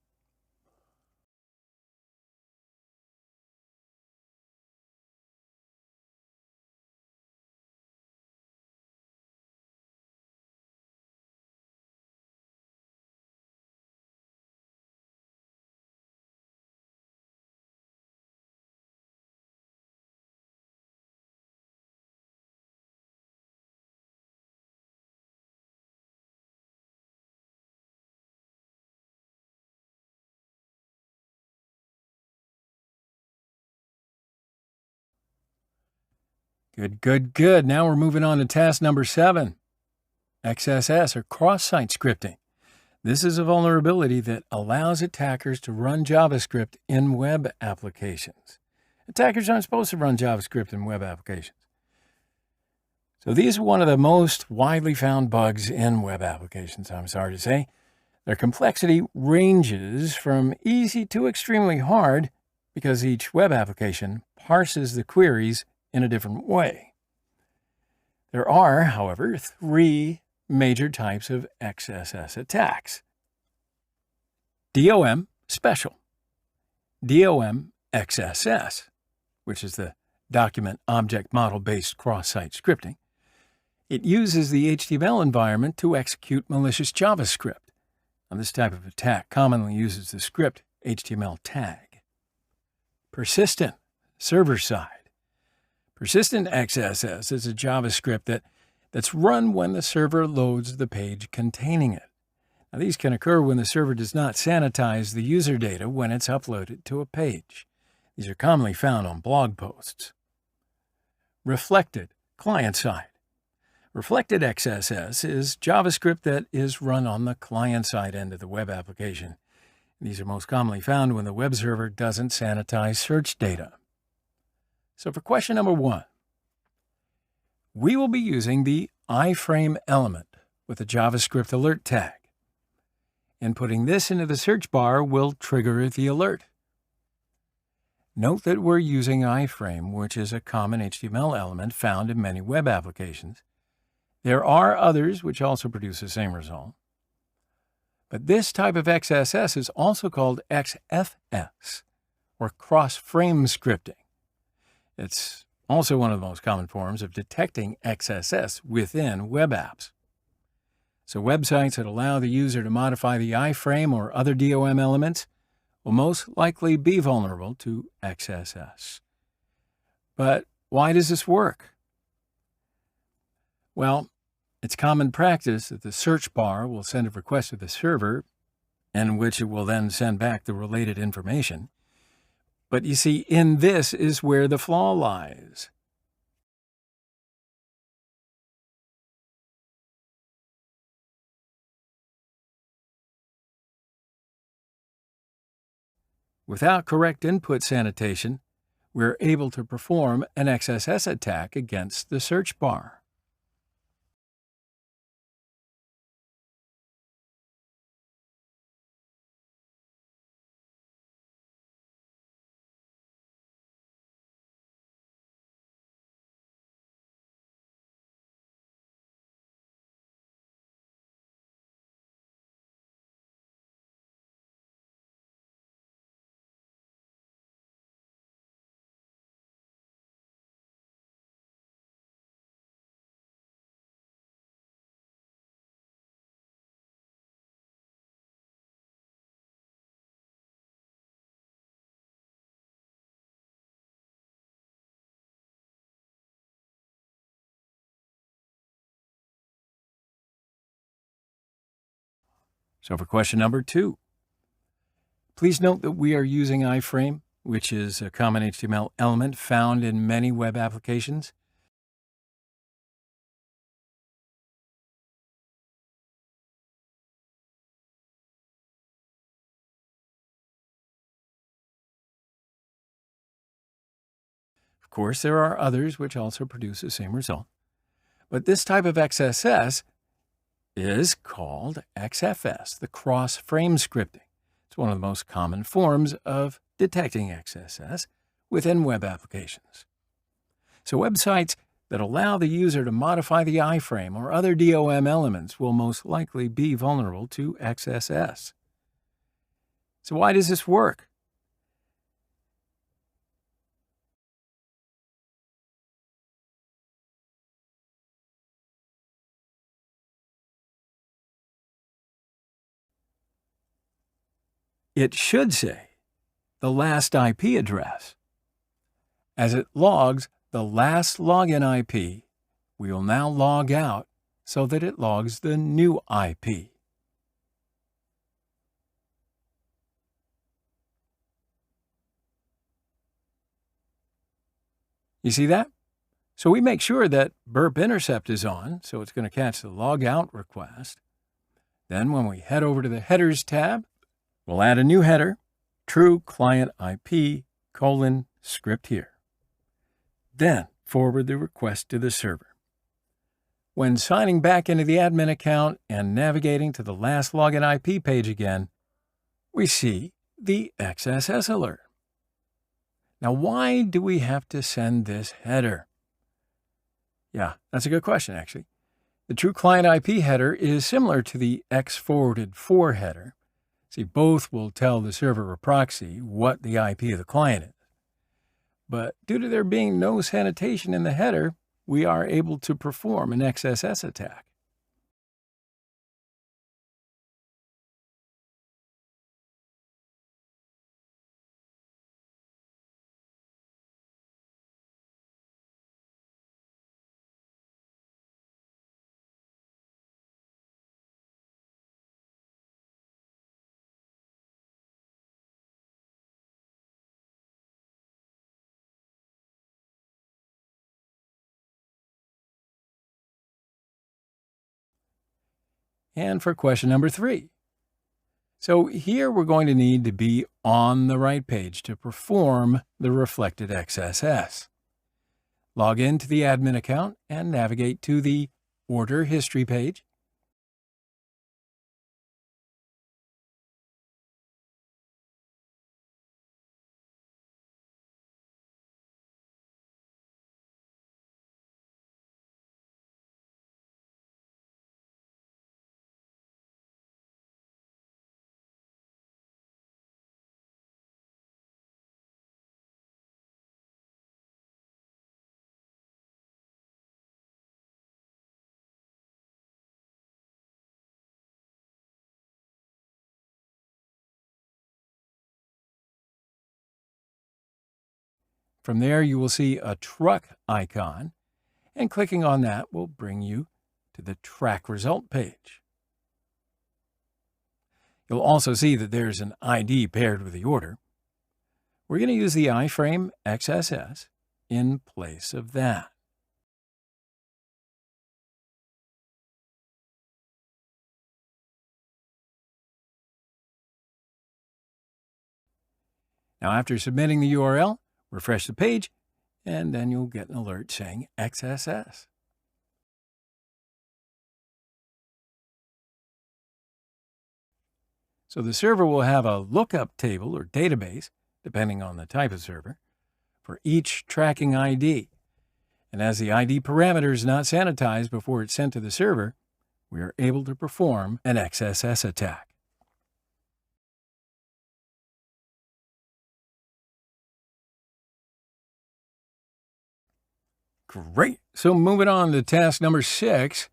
Good. Now we're moving on to task number 7, XSS or cross-site scripting. This is a vulnerability that allows attackers to run JavaScript in web applications. Attackers aren't supposed to run JavaScript in web applications. So these are one of the most widely found bugs in web applications, I'm sorry to say. Their complexity ranges from easy to extremely hard because each web application parses the queries in a different way. There are, however, 3 major types of XSS attacks. DOM special, DOM XSS, which is the document object model-based cross-site scripting. It uses the HTML environment to execute malicious JavaScript. Now, this type of attack commonly uses the script HTML tag. Persistent, server-side. Persistent XSS is a JavaScript that's run when the server loads the page containing it. Now, these can occur when the server does not sanitize the user data when it's uploaded to a page. These are commonly found on blog posts. Reflected, client-side. Reflected XSS is JavaScript that is run on the client-side end of the web application. These are most commonly found when the web server doesn't sanitize search data. So for question number 1, we will be using the iframe element with a JavaScript alert tag. Inputting this into the search bar will trigger the alert. Note that we're using iframe, which is a common HTML element found in many web applications. There are others which also produce the same result. But this type of XSS is also called XFS, or cross-frame scripting. It's also one of the most common forms of detecting XSS within web apps. So websites that allow the user to modify the iframe or other DOM elements will most likely be vulnerable to XSS. But why does this work? Well, it's common practice that the search bar will send a request to the server, in which it will then send back the related information. But you see, in this is where the flaw lies. Without correct input sanitation, we're able to perform an XSS attack against the search bar. So for question number 2, please note that we are using iframe, which is a common HTML element found in many web applications. Of course, there are others which also produce the same result. But this type of XSS is called XFS, the cross-frame scripting. It's one of the most common forms of detecting XSS within web applications. So websites that allow the user to modify the iframe or other DOM elements will most likely be vulnerable to XSS. So why does this work? It should say the last IP address. As it logs the last login IP, we will now log out so that it logs the new IP. You see that? So we make sure that burp intercept is on, so it's going to catch the logout request. Then when we head over to the Headers tab, we'll add a new header, true client IP, script here. Then forward the request to the server. When signing back into the admin account and navigating to the last login IP page again, we see the XSS alert. Now, why do we have to send this header? Yeah, that's a good question, actually. The true client IP header is similar to the X-forwarded-for header. See, both will tell the server or proxy what the IP of the client is. But due to there being no sanitation in the header, we are able to perform an XSS attack. And for question number 3. So here we're going to need to be on the right page to perform the reflected XSS. Log into the admin account and navigate to the Order History page. From there, you will see a truck icon, and clicking on that will bring you to the Track Result page. You'll also see that there's an ID paired with the order. We're going to use the iframe XSS in place of that. Now, after submitting the URL, refresh the page, and then you'll get an alert saying XSS. So the server will have a lookup table or database, depending on the type of server, for each tracking ID. And as the ID parameter is not sanitized before it's sent to the server, we are able to perform an XSS attack. Great. So moving on to task number 6.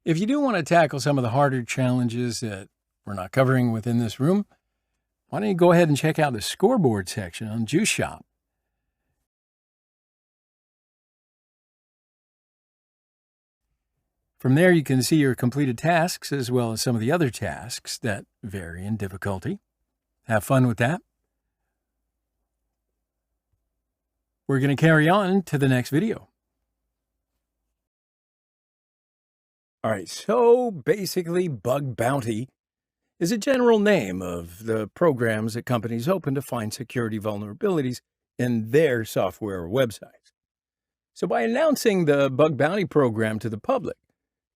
If you do want to tackle some of the harder challenges that we're not covering within this room, why don't you go ahead and check out the scoreboard section on Juice Shop. From there, you can see your completed tasks as well as some of the other tasks that vary in difficulty. Have fun with that. We're going to carry on to the next video. All right, so basically bug bounty is a general name of the programs that companies open to find security vulnerabilities in their software or websites. So by announcing the bug bounty program to the public,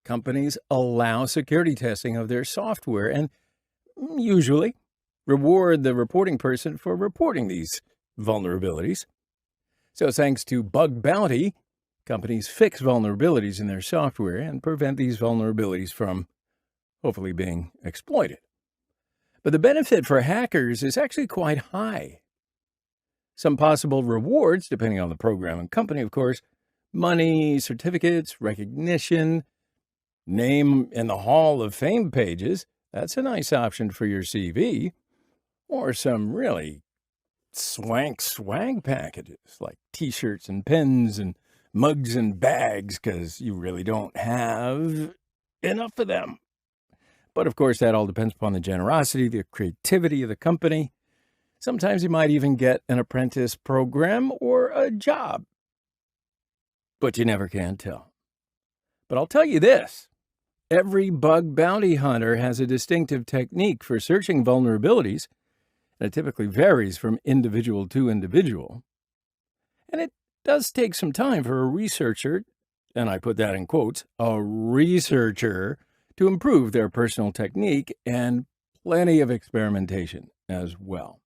companies allow security testing of their software and usually reward the reporting person for reporting these vulnerabilities. So thanks to bug bounty, companies fix vulnerabilities in their software and prevent these vulnerabilities from hopefully being exploited. But the benefit for hackers is actually quite high. Some possible rewards, depending on the program and company, of course: money, certificates, recognition, name in the Hall of Fame pages. That's a nice option for your CV. Or some really swag packages like t-shirts and pens and mugs and bags, because you really don't have enough of them. But of course, that all depends upon the generosity, the creativity of the company. Sometimes you might even get an apprentice program or a job. But you never can tell. But I'll tell you this: every bug bounty hunter has a distinctive technique for searching vulnerabilities, and it typically varies from individual to individual. And it does take some time for a researcher, and I put that in quotes, a researcher, to improve their personal technique, and plenty of experimentation as well.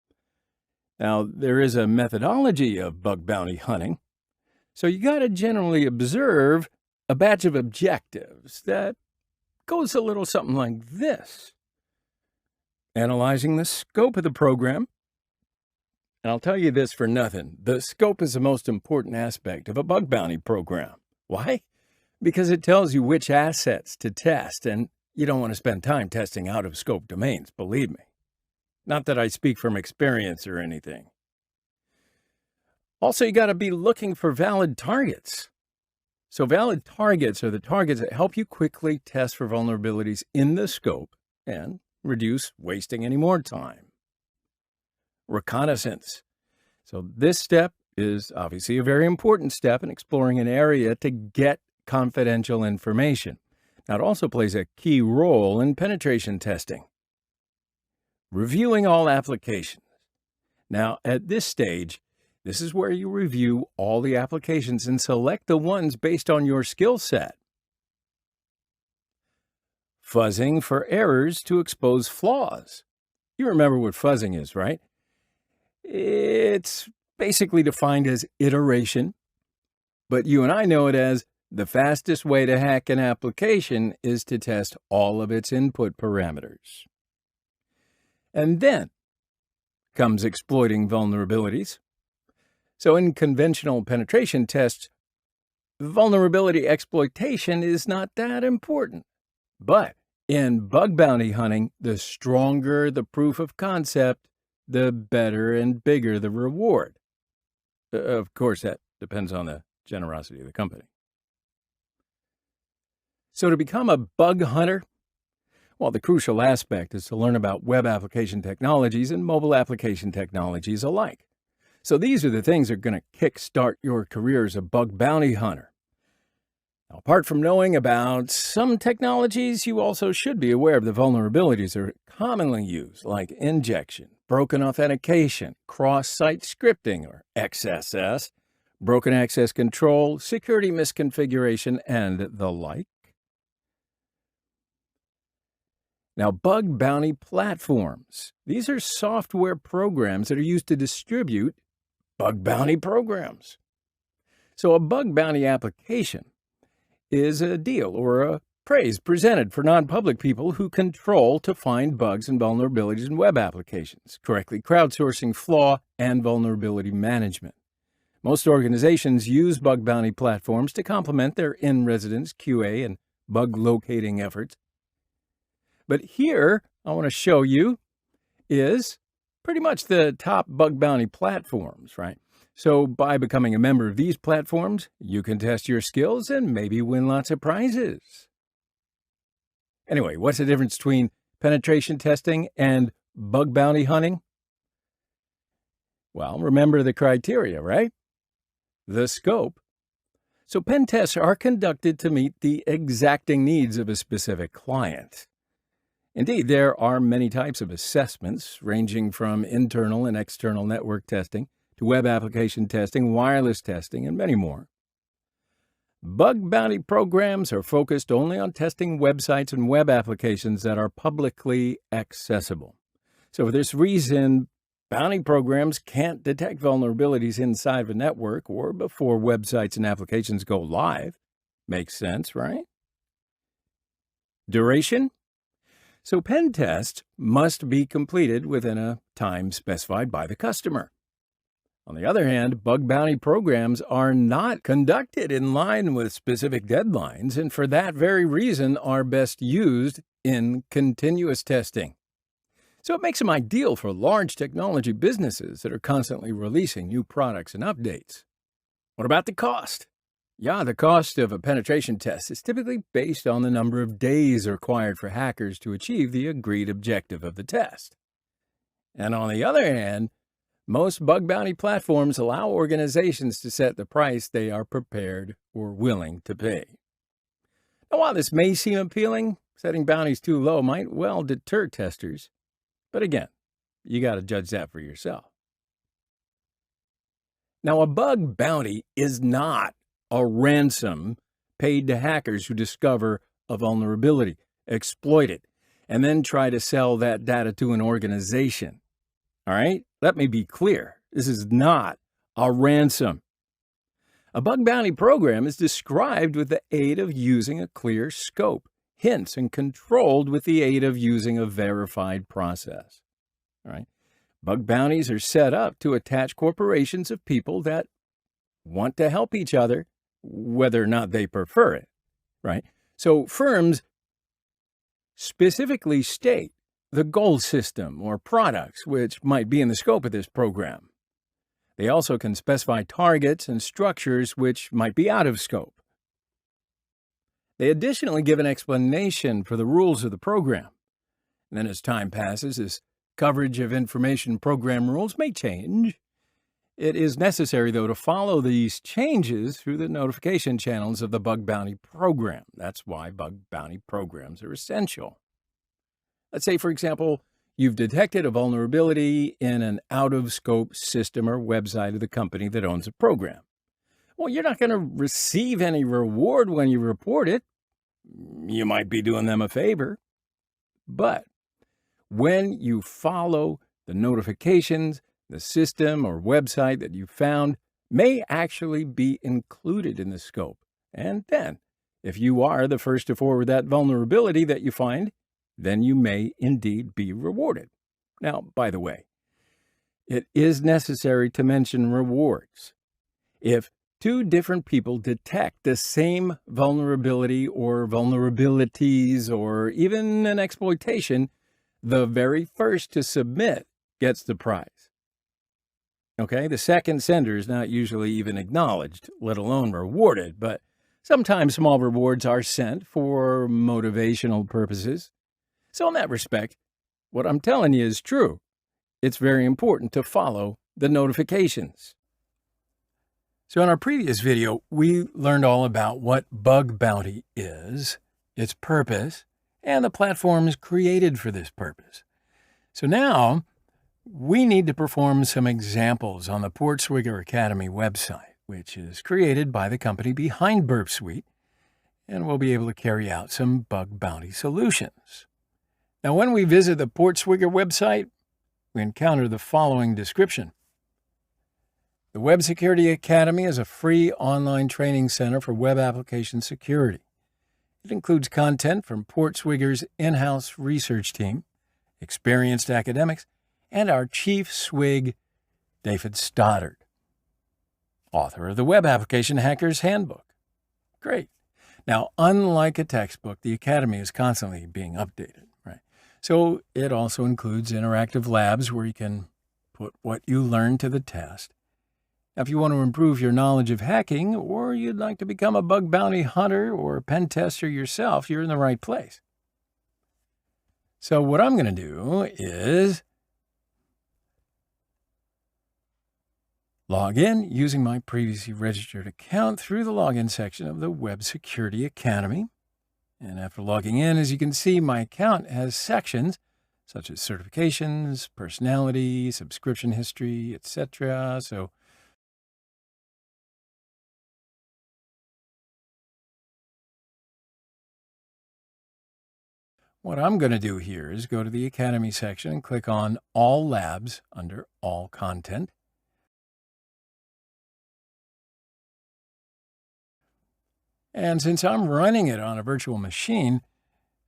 Now, there is a methodology of bug bounty hunting, so you got to generally observe a batch of objectives that goes a little something like this. Analyzing the scope of the program. And I'll tell you this for nothing: the scope is the most important aspect of a bug bounty program. Why? Because it tells you which assets to test, and you don't want to spend time testing out-of-scope domains, believe me. Not that I speak from experience or anything. Also, you got to be looking for valid targets. So valid targets are the targets that help you quickly test for vulnerabilities in the scope and reduce wasting any more time. Reconnaissance. So this step is obviously a very important step in exploring an area to get confidential information. Now, it also plays a key role in penetration testing. Reviewing all applications. Now, at this stage, this is where you review all the applications and select the ones based on your skill set. Fuzzing for errors to expose flaws. You remember what fuzzing is, right? It's basically defined as iteration, but you and I know it as the fastest way to hack an application is to test all of its input parameters. And then comes exploiting vulnerabilities. So in conventional penetration tests, vulnerability exploitation is not that important. But in bug bounty hunting, the stronger the proof of concept, the better and bigger the reward. Of course, that depends on the generosity of the company. So to become a bug hunter, well, the crucial aspect is to learn about web application technologies and mobile application technologies alike. So these are the things that are going to kickstart your career as a bug bounty hunter. Now, apart from knowing about some technologies, you also should be aware of the vulnerabilities that are commonly used, like injection, broken authentication, cross-site scripting, or XSS, broken access control, security misconfiguration, and the like. Now, bug bounty platforms. These are software programs that are used to distribute bug bounty programs. So a bug bounty application is a deal or a praise presented for non-public people who control to find bugs and vulnerabilities in web applications, correctly crowdsourcing flaw and vulnerability management. Most organizations use bug bounty platforms to complement their in-residence QA and bug locating efforts. But here, I want to show you is pretty much the top bug bounty platforms, right? So by becoming a member of these platforms, you can test your skills and maybe win lots of prizes. Anyway, what's the difference between penetration testing and bug bounty hunting? Well, remember the criteria, right? The scope. So pen tests are conducted to meet the exacting needs of a specific client. Indeed, there are many types of assessments, ranging from internal and external network testing to web application testing, wireless testing, and many more. Bug bounty programs are focused only on testing websites and web applications that are publicly accessible. So for this reason, bounty programs can't detect vulnerabilities inside of a network or before websites and applications go live. Makes sense, right? Duration? So pen tests must be completed within a time specified by the customer. On the other hand, bug bounty programs are not conducted in line with specific deadlines, and for that very reason are best used in continuous testing. So it makes them ideal for large technology businesses that are constantly releasing new products and updates. What about the cost? Yeah, the cost of a penetration test is typically based on the number of days required for hackers to achieve the agreed objective of the test. And on the other hand, most bug bounty platforms allow organizations to set the price they are prepared or willing to pay. Now, while this may seem appealing, setting bounties too low might well deter testers. But again, you got to judge that for yourself. Now, a bug bounty is not a ransom paid to hackers who discover a vulnerability, exploit it, and then try to sell that data to an organization. All right? Let me be clear. This is not a ransom. A bug bounty program is described with the aid of using a clear scope, hints, and controlled with the aid of using a verified process. All right? Bug bounties are set up to attach corporations of people that want to help each other, whether or not they prefer it, right? So firms specifically state the goal system or products which might be in the scope of this program. They also can specify targets and structures which might be out of scope. They additionally give an explanation for the rules of the program. And then as time passes, this coverage of information program rules may change. It is necessary, though, to follow these changes through the notification channels of the bug bounty program. That's why bug bounty programs are essential. Let's say, for example, you've detected a vulnerability in an out-of-scope system or website of the company that owns the program. Well, you're not going to receive any reward when you report it. You might be doing them a favor. But when you follow the notifications, the system or website that you found may actually be included in the scope. And then, if you are the first to forward that vulnerability that you find, then you may indeed be rewarded. Now, by the way, it is necessary to mention rewards. If two different people detect the same vulnerability or vulnerabilities or even an exploitation, the very first to submit gets the prize. Okay, the second sender is not usually even acknowledged, let alone rewarded, but sometimes small rewards are sent for motivational purposes. So in that respect, what I'm telling you is true. It's very important to follow the notifications. So in our previous video, we learned all about what bug bounty is, its purpose, and the platforms created for this purpose. So now we need to perform some examples on the Portswigger Academy website, which is created by the company behind Burp Suite, and we'll be able to carry out some bug bounty solutions. Now, when we visit the Portswigger website, we encounter the following description. The Web Security Academy is a free online training center for web application security. It includes content from Portswigger's in-house research team, experienced academics, and our chief swig, David Stoddard, author of the Web Application Hacker's Handbook. Great. Now, unlike a textbook, the Academy is constantly being updated, right? So it also includes interactive labs where you can put what you learn to the test. Now, if you want to improve your knowledge of hacking, or you'd like to become a bug bounty hunter or pen tester yourself, you're in the right place. So what I'm going to do is log in using my previously registered account through the login section of the Web Security Academy. And after logging in, as you can see, my account has sections such as certifications, personality, subscription history, etc. So what I'm going to do here is go to the Academy section and click on All Labs under All Content. And since I'm running it on a virtual machine,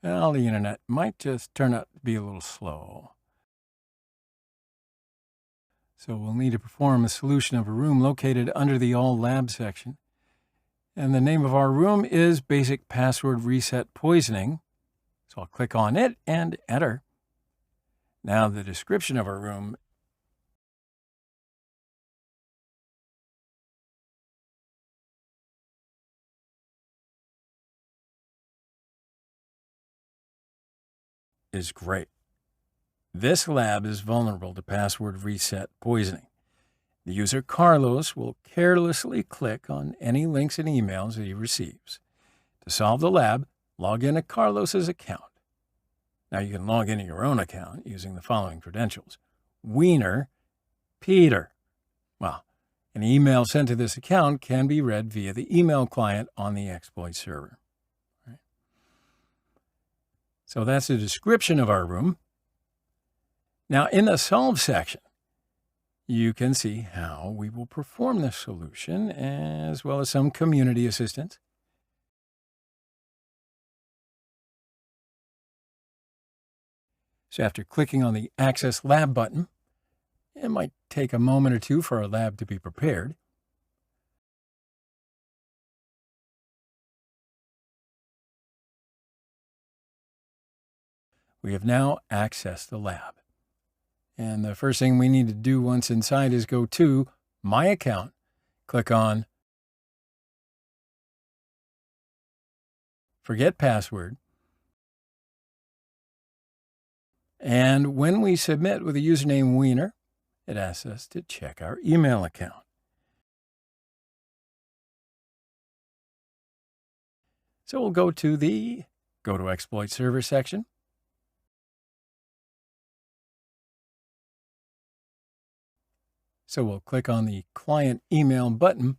well, the internet might just turn out to be a little slow. So we'll need to perform a solution of a room located under the All Labs section. And the name of our room is Basic Password Reset Poisoning. So I'll click on it and enter. Now the description of our room is great. This lab is vulnerable to password reset poisoning. The user Carlos will carelessly click on any links and emails that he receives. To solve the lab, log in to Carlos's account. Now you can log into your own account using the following credentials. Wiener Peter. Well, an email sent to this account can be read via the email client on the exploit server. Right. So that's the description of our room. Now in the solve section, you can see how we will perform this solution as well as some community assistance. So after clicking on the Access Lab button, it might take a moment or two for our lab to be prepared. We have now accessed the lab. And the first thing we need to do once inside is go to My Account, click on Forget Password. And when we submit with the username Wiener, it asks us to check our email account. So we'll go to the Go to Exploit Server section. So we'll click on the Client Email button,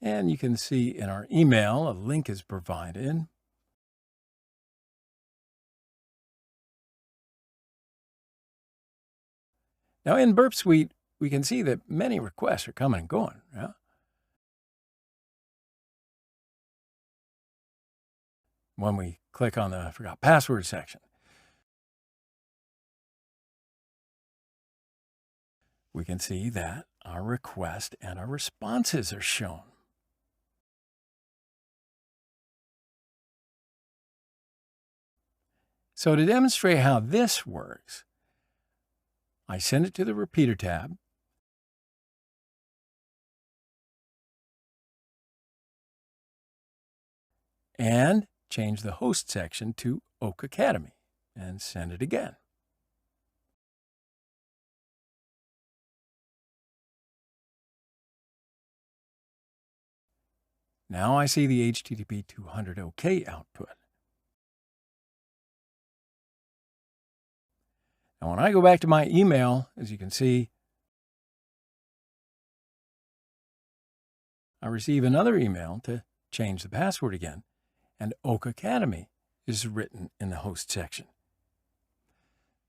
and you can see in our email a link is provided. Now in Burp Suite, we can see that many requests are coming and going. Yeah? When we click on the Forgot Password section, we can see that our request and our responses are shown. So to demonstrate how this works, I send it to the Repeater tab. And change the host section to Oak Academy and send it again. Now I see the HTTP 200 OK output. Now when I go back to my email, as you can see, I receive another email to change the password again, and Oak Academy is written in the host section.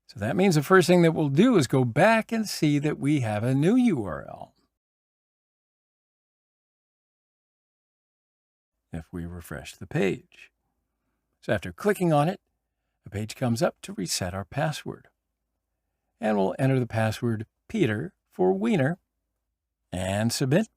So that means the first thing that we'll do is go back and see that we have a new URL. If we refresh the page. So after clicking on it, a page comes up to reset our password. And we'll enter the password Peter for Wiener and submit.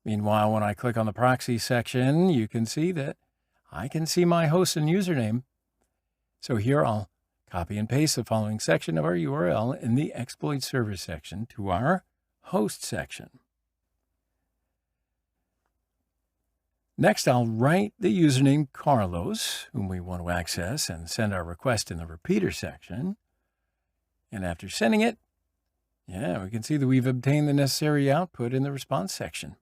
Meanwhile, when I click on the proxy section, you can see that I can see my host and username. So here I'll copy and paste the following section of our URL in the exploit server section to our host section. Next, I'll write the username Carlos, whom we want to access, and send our request in the repeater section. And after sending it, we can see that we've obtained the necessary output in the response section.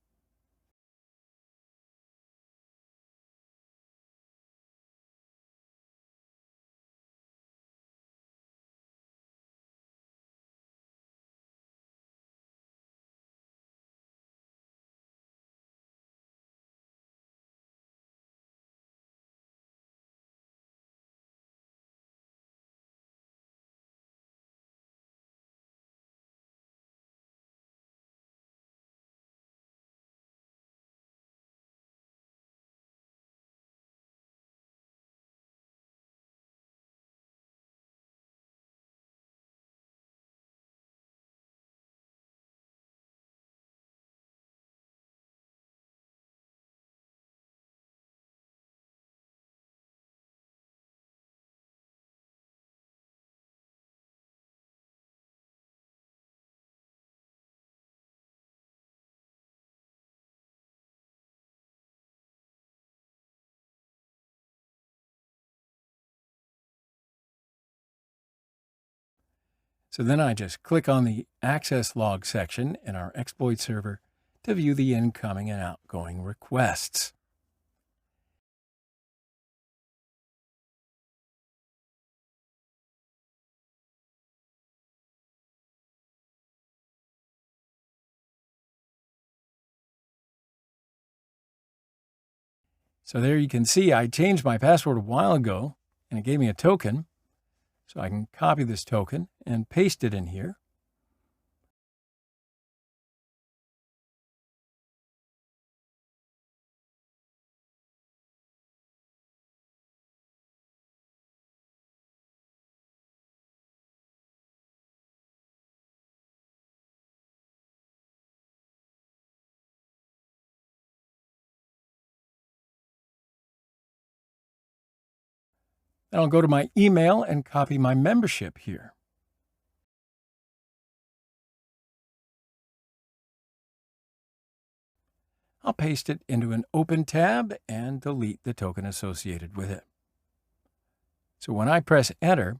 So then I just click on the access log section in our exploit server to view the incoming and outgoing requests. So there you can see I changed my password a while ago, and it gave me a token. So I can copy this token and paste it in here. Then I'll go to my email and copy my membership here. I'll paste it into an open tab and delete the token associated with it. So when I press enter,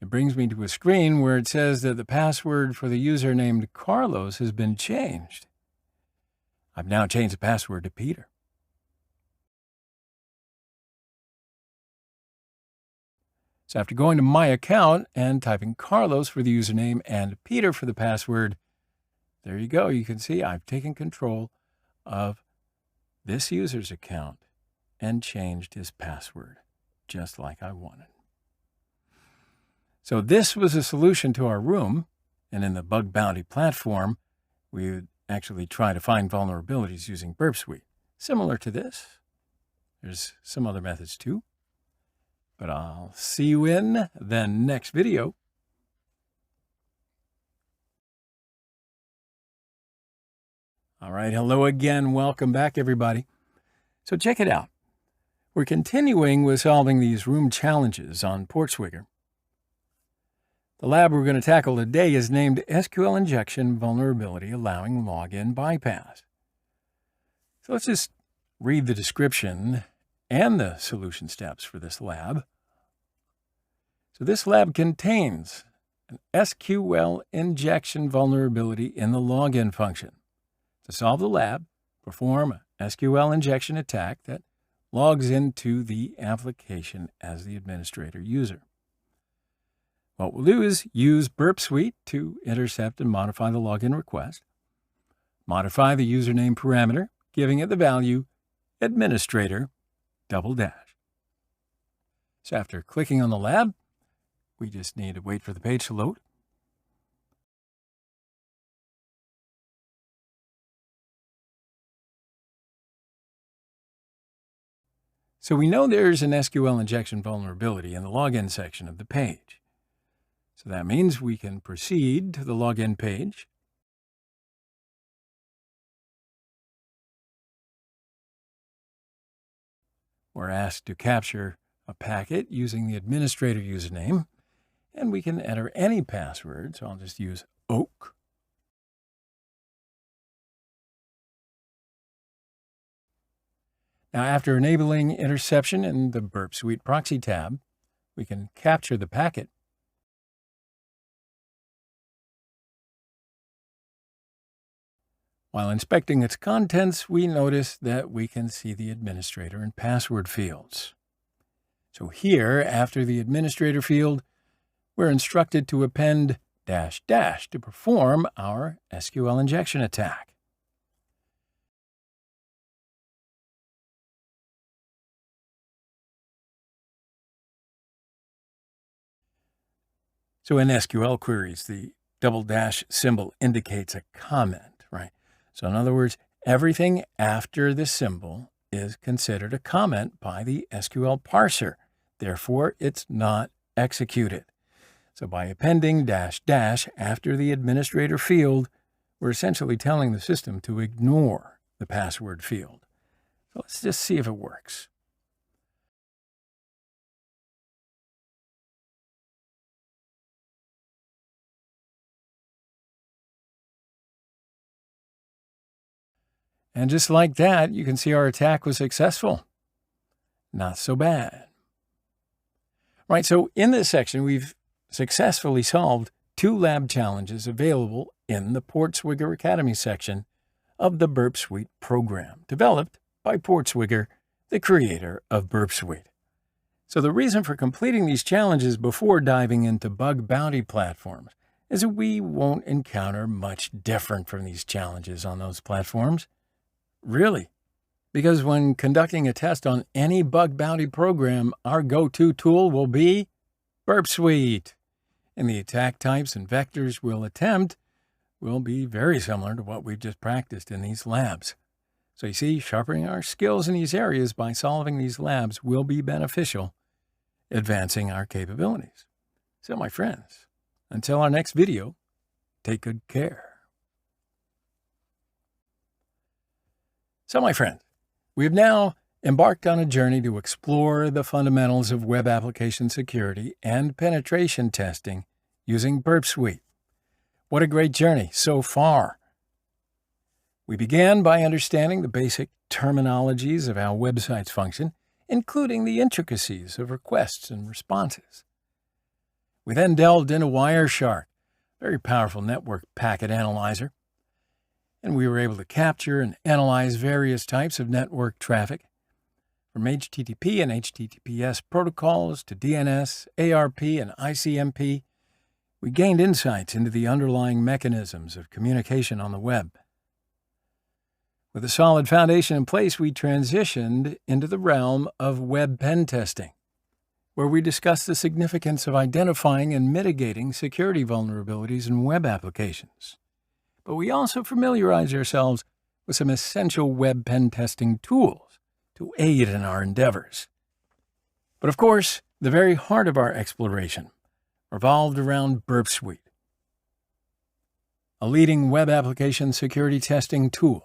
it brings me to a screen where it says that the password for the user named Carlos has been changed. I've now changed the password to Peter. So after going to my account and typing Carlos for the username and Peter for the password, there you go. You can see I've taken control of this user's account and changed his password just like I wanted. So this was a solution to our room, and in the bug bounty platform, we would actually try to find vulnerabilities using Burp Suite. Similar to this, there's some other methods too, but I'll see you in the next video. All right, hello again. Welcome back, everybody. So check it out. We're continuing with solving these room challenges on Portswigger. The lab we're going to tackle today is named SQL Injection Vulnerability Allowing Login Bypass. So let's just read the description and the solution steps for this lab. So this lab contains an SQL injection vulnerability in the login function. To solve the lab, perform an SQL injection attack that logs into the application as the administrator user. What we'll do is use Burp Suite to intercept and modify the login request. Modify the username parameter, giving it the value administrator _. So after clicking on the lab, we just need to wait for the page to load. So we know there's an SQL injection vulnerability in the login section of the page. So that means we can proceed to the login page. We're asked to capture a packet using the administrator username, and we can enter any password, so I'll just use OAK. Now, after enabling interception in the Burp Suite proxy tab, we can capture the packet. While inspecting its contents, we notice that we can see the administrator and password fields. So here, after the administrator field, we're instructed to append -- to perform our SQL injection attack. So in SQL queries, the _ symbol indicates a comment, right? So in other words, everything after the symbol is considered a comment by the SQL parser. Therefore, it's not executed. So by appending -- after the administrator field, we're essentially telling the system to ignore the password field. So let's just see if it works. And just like that, you can see our attack was successful. Not so bad. Right, so in this section, we've successfully solved 2 lab challenges available in the Portswigger Academy section of the Burp Suite program, developed by Portswigger, the creator of Burp Suite. So the reason for completing these challenges before diving into bug bounty platforms is that we won't encounter much different from these challenges on those platforms. Really? Because when conducting a test on any bug bounty program, our go-to tool will be Burp Suite. And the attack types and vectors we'll attempt will be very similar to what we've just practiced in these labs. So you see, sharpening our skills in these areas by solving these labs will be beneficial, advancing our capabilities. So my friends, until our next video, take good care. So my friends, we have now embarked on a journey to explore the fundamentals of web application security and penetration testing using Burp Suite. What a great journey so far. We began by understanding the basic terminologies of how websites function, including the intricacies of requests and responses. We then delved into Wireshark, a very powerful network packet analyzer, and we were able to capture and analyze various types of network traffic, from HTTP and HTTPS protocols to DNS, ARP, and ICMP. We gained insights into the underlying mechanisms of communication on the web. With a solid foundation in place, we transitioned into the realm of web pen testing, where we discussed the significance of identifying and mitigating security vulnerabilities in web applications. But we also familiarize ourselves with some essential web pen testing tools to aid in our endeavors. But of course, the very heart of our exploration revolved around Burp Suite, a leading web application security testing tool.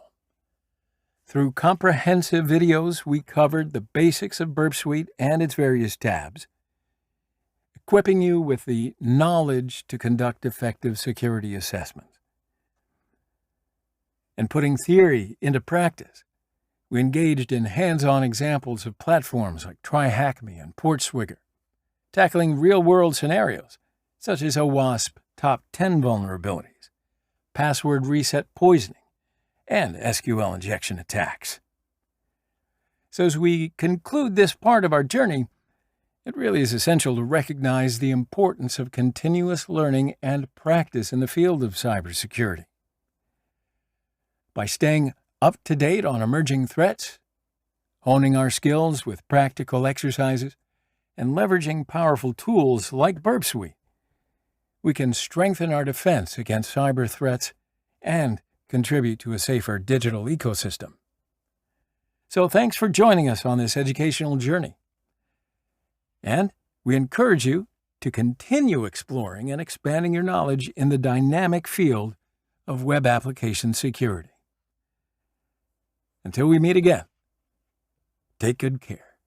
Through comprehensive videos, we covered the basics of Burp Suite and its various tabs, equipping you with the knowledge to conduct effective security assessments. And putting theory into practice, we engaged in hands-on examples of platforms like TryHackMe and PortSwigger, tackling real-world scenarios such as OWASP Top 10 vulnerabilities, password reset poisoning, and SQL injection attacks. So as we conclude this part of our journey, it really is essential to recognize the importance of continuous learning and practice in the field of cybersecurity. By staying up to date on emerging threats, honing our skills with practical exercises, and leveraging powerful tools like Burp Suite, we can strengthen our defense against cyber threats and contribute to a safer digital ecosystem. So thanks for joining us on this educational journey. And we encourage you to continue exploring and expanding your knowledge in the dynamic field of web application security. Until we meet again, take good care.